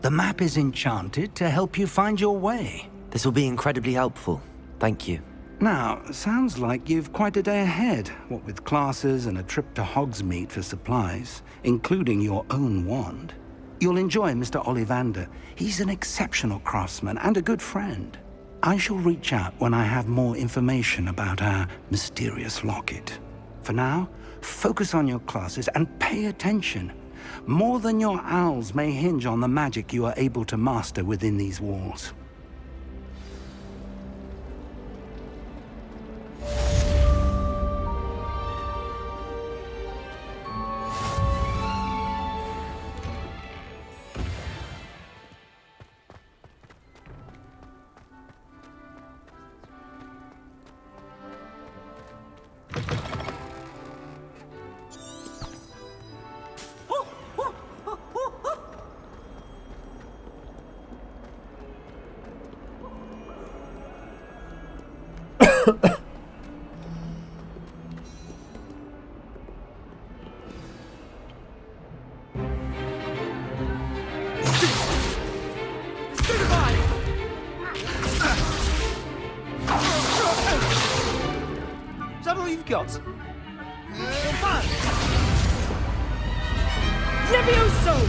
The map is enchanted to help you find your way.
This will be incredibly helpful. Thank you.
Now, sounds like you've quite a day ahead, what with classes and a trip to Hogsmeade for supplies, including your own wand. You'll enjoy Mr. Ollivander. He's an exceptional craftsman and a good friend. I shall reach out when I have more information about our mysterious locket. For now, focus on your classes and pay attention. More than your owls may hinge on the magic you are able to master within these walls.
Is that all you've got?
Levioso!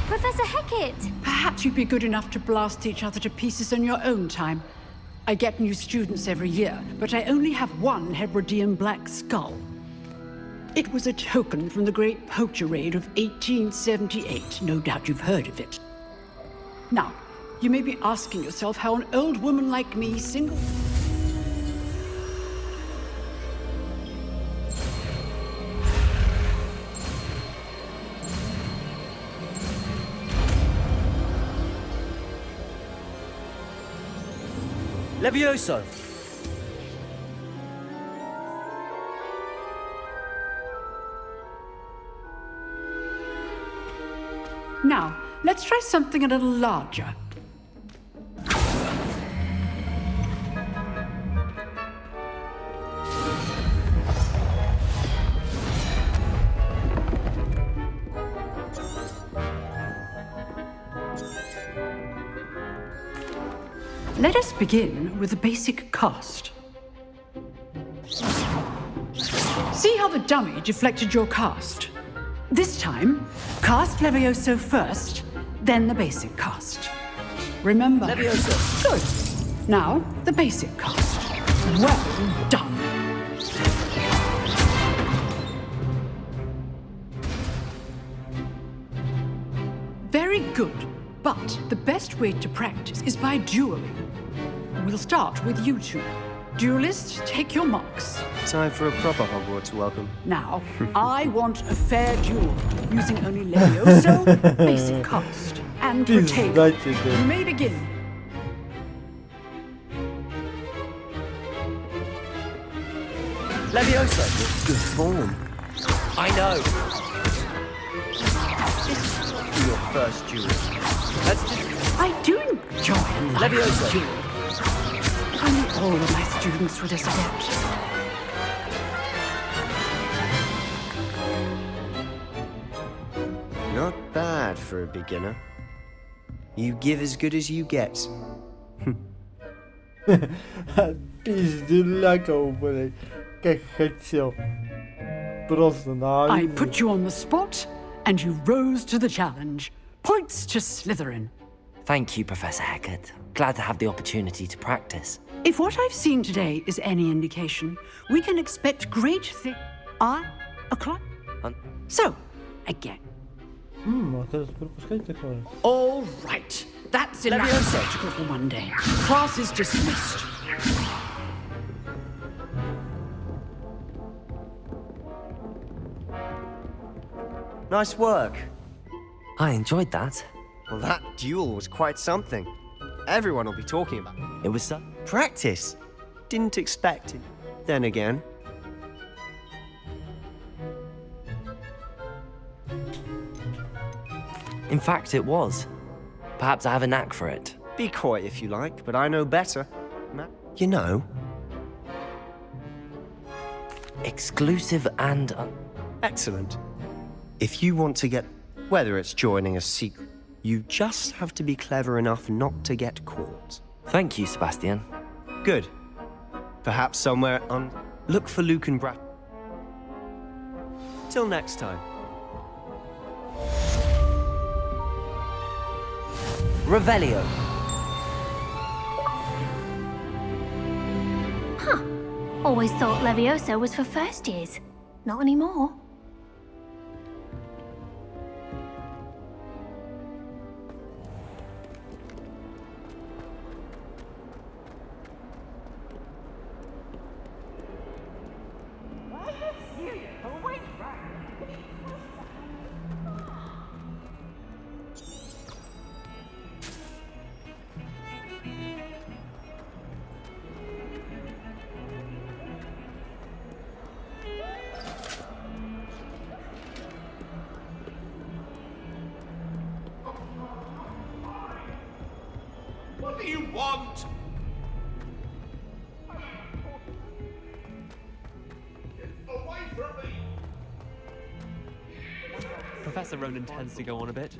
Professor Hecat!
Perhaps you'd be good enough to blast each other to pieces in your own time. I get new students every year, but I only have one Hebridean black skull. It was a token from the Great Poacher Raid of 1878. No doubt you've heard of it. Now, you may be asking yourself how an old woman like me, single...
Levioso!
Now, let's try something a little larger. Let us begin with the basic cast. See how the dummy deflected your cast? This time, cast Levioso first, then the basic cast. Remember?
Levioso.
Good. Now, the basic cast. Well done. Very good. But the best way to practice is by dueling. We'll start with you two. Duelists, take your marks.
Time for a proper Hogwarts welcome.
Now, I want a fair duel, using only Levioso, basic cast, and Protego. You may begin.
Levioso.
Good form.
I know. Your first duel. Let's just...
I do enjoy a
Levioso.
duel. If only all of my students would accept.
Not bad for a beginner. You give as good as you get.
Пизделякал, блядь. Как хотел. Просто на...
I put you on the spot, and you rose to the challenge. Points to Slytherin.
Thank you, Professor Hecat. Glad to have the opportunity to practice.
If what I've seen today is any indication, we can expect great things. So, again.
Оказывается, пропускать такое.
All right. That's enough spectacle for one day. Class is dismissed.
Nice work.
I enjoyed that.
Well, that duel was quite something. Everyone will be talking about it.
It was so...
Practice. Didn't expect it. Then again.
In fact, it was. Perhaps I have a knack for it.
Be coy if you like, but I know better. You know.
Exclusive and...
Excellent. If you want to get... Whether it's joining a secret, you just have to be clever enough not to get caught.
Thank you, Sebastian.
Good. Perhaps somewhere on... Look for Luke and Brad. Till next time.
Revelio.
Huh. Always thought Levioso was for first years. Not anymore.
What do you want? Get away from me!
Professor Ronan tends to go on a bit.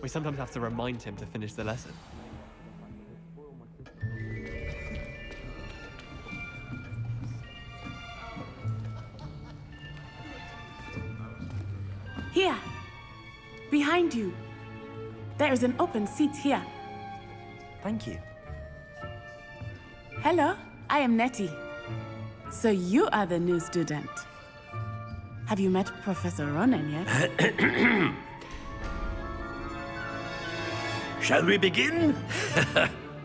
We sometimes have to remind him to finish the lesson.
Here, behind you. There is an open seat here.
Thank you.
Hello, I am Nettie. So you are the new student. Have you met Professor Ronan yet?
Shall we begin?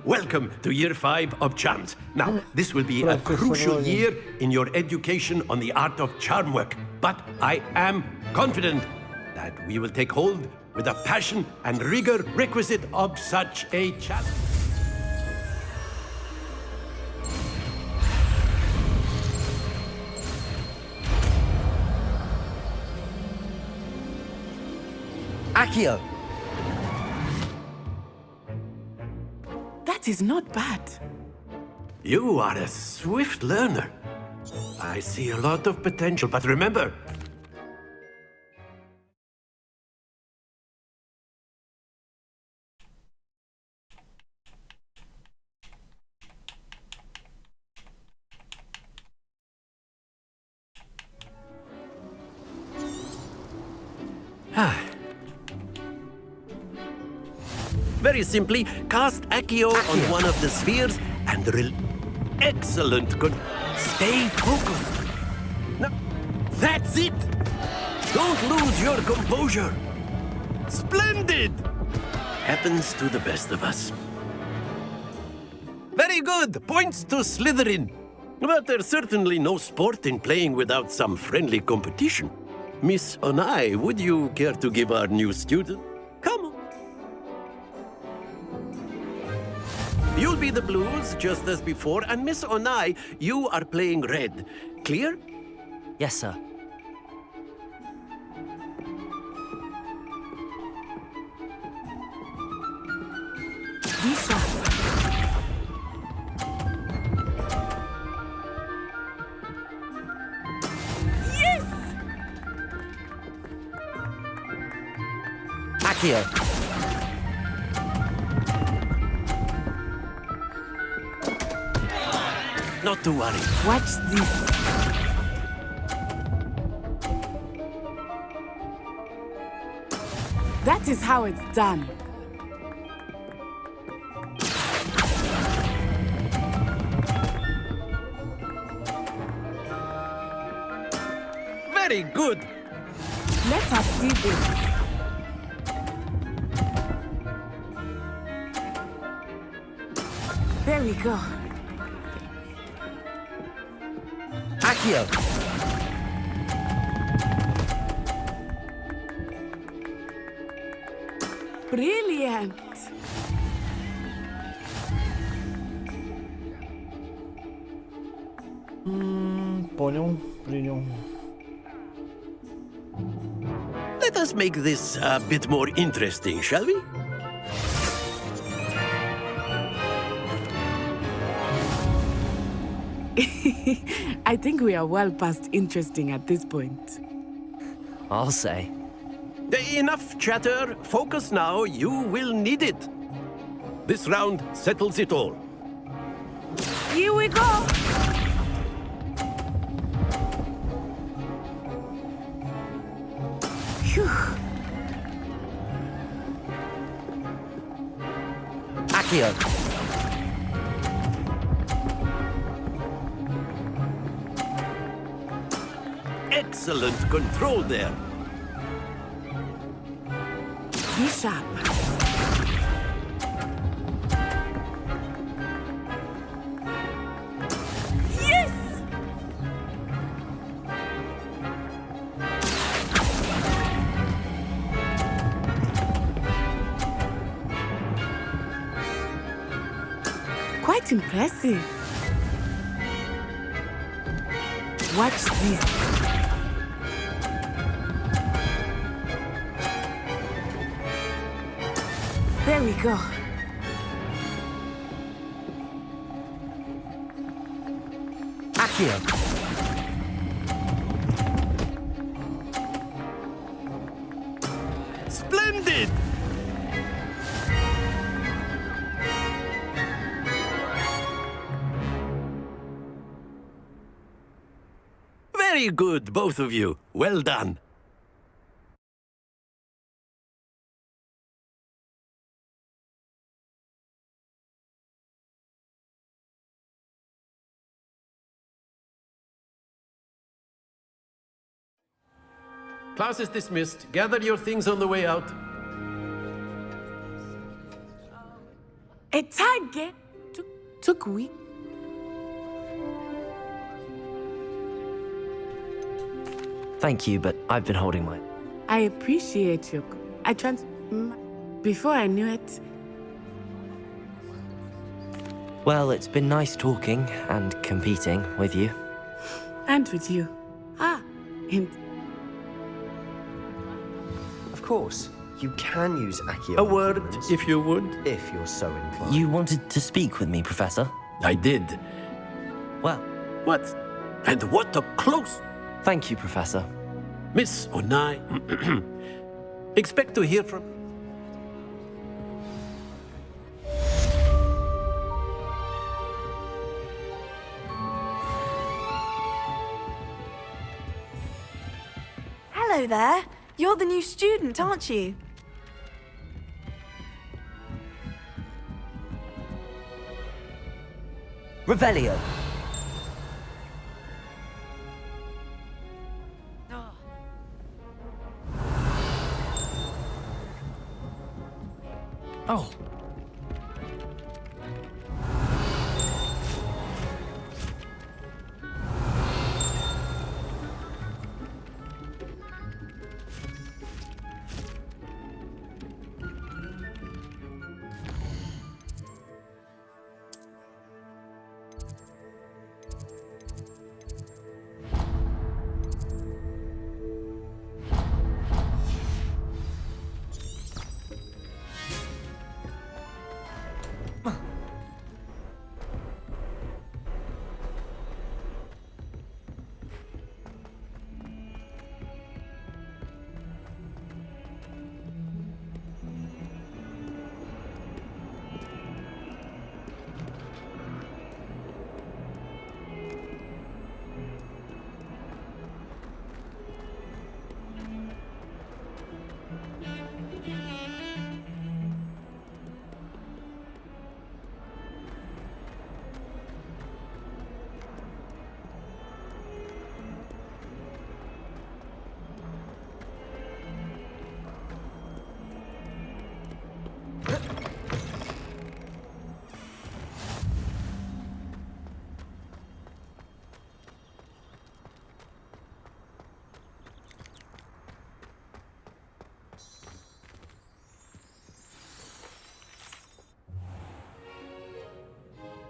Welcome to Year 5 of Charms. Now, this will be a crucial year in your education on the art of charm work. But I am confident that we will take hold with the passion and rigor requisite of such a challenge.
Accio.
That is not bad.
You are a swift learner. I see a lot of potential, but remember, Very simply, cast Accio on one of the spheres and excellent. Good. Stay focused. Now, that's it. Don't lose your composure. Splendid. Happens to the best of us. Very good. Points to Slytherin. But there's certainly no sport in playing without some friendly competition. Miss Onai, would you care to give our new student? Come on. You'll be the blues, just as before, and Miss Onai, you are playing red. Clear?
Yes, sir.
Lisa.
Yes!
Accio.
Not to worry.
Watch this. That is how it's done.
Very good.
Let us see this. There we go.
Accio.
Brilliant.
Понял, принял.
Let us make this a bit more interesting, shall we?
I think we are well past interesting at this point.
I'll say.
Enough chatter. Focus now. You will need it. This round settles it all.
Here we go. Phew.
Accio.
Excellent control there.
Be sharp. Yes! Quite impressive. Watch this. There we go.
Accio.
Splendid! Very good, both of you. Well done. Class is dismissed. Gather your things on the way out.
A target took we.
Thank you, but I've been holding my...
I appreciate you. Before I knew it,
Well, it's been nice talking and competing with you.
and with you. And
Of course, you can use Accio.
A word, if you would.
If you're so inclined.
You wanted to speak with me, Professor?
I did.
Well...
What? And what a close...
Thank you, Professor.
Miss Onai, expect to hear from...
Hello there. You're the new student, aren't you?
Revelio.
Oh.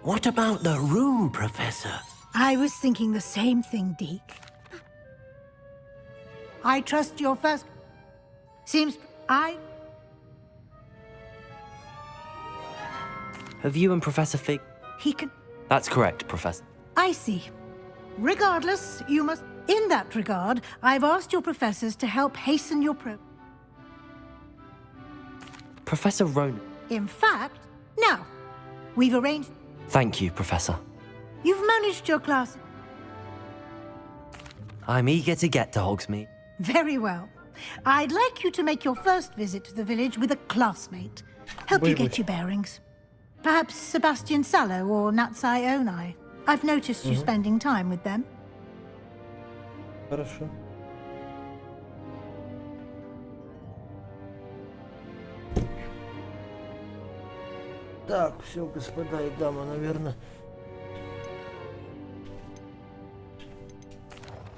What about the room, Professor?
I was thinking the same thing, Deke. I trust your first... Seems...
Have you and Professor Fig...
He can...
That's correct, Professor.
I see. Regardless, you must... In that regard, I've asked your professors to help hasten your
Professor Ronan.
In fact, now, we've arranged...
Thank you, Professor.
You've managed your class...
I'm eager to get to Hogsmeade.
Very well. I'd like you to make your first visit to the village with a classmate. Help you get your bearings. Perhaps Sebastian Sallow or Natsai Onai. I've noticed you spending time with them.
Хорошо. Так, все, господа и дамы, наверное.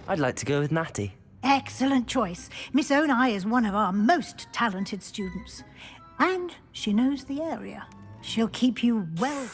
I'd like to go with Natty.
Excellent choice. Miss Onai is one of our most talented students. And she knows the area. She'll keep you well...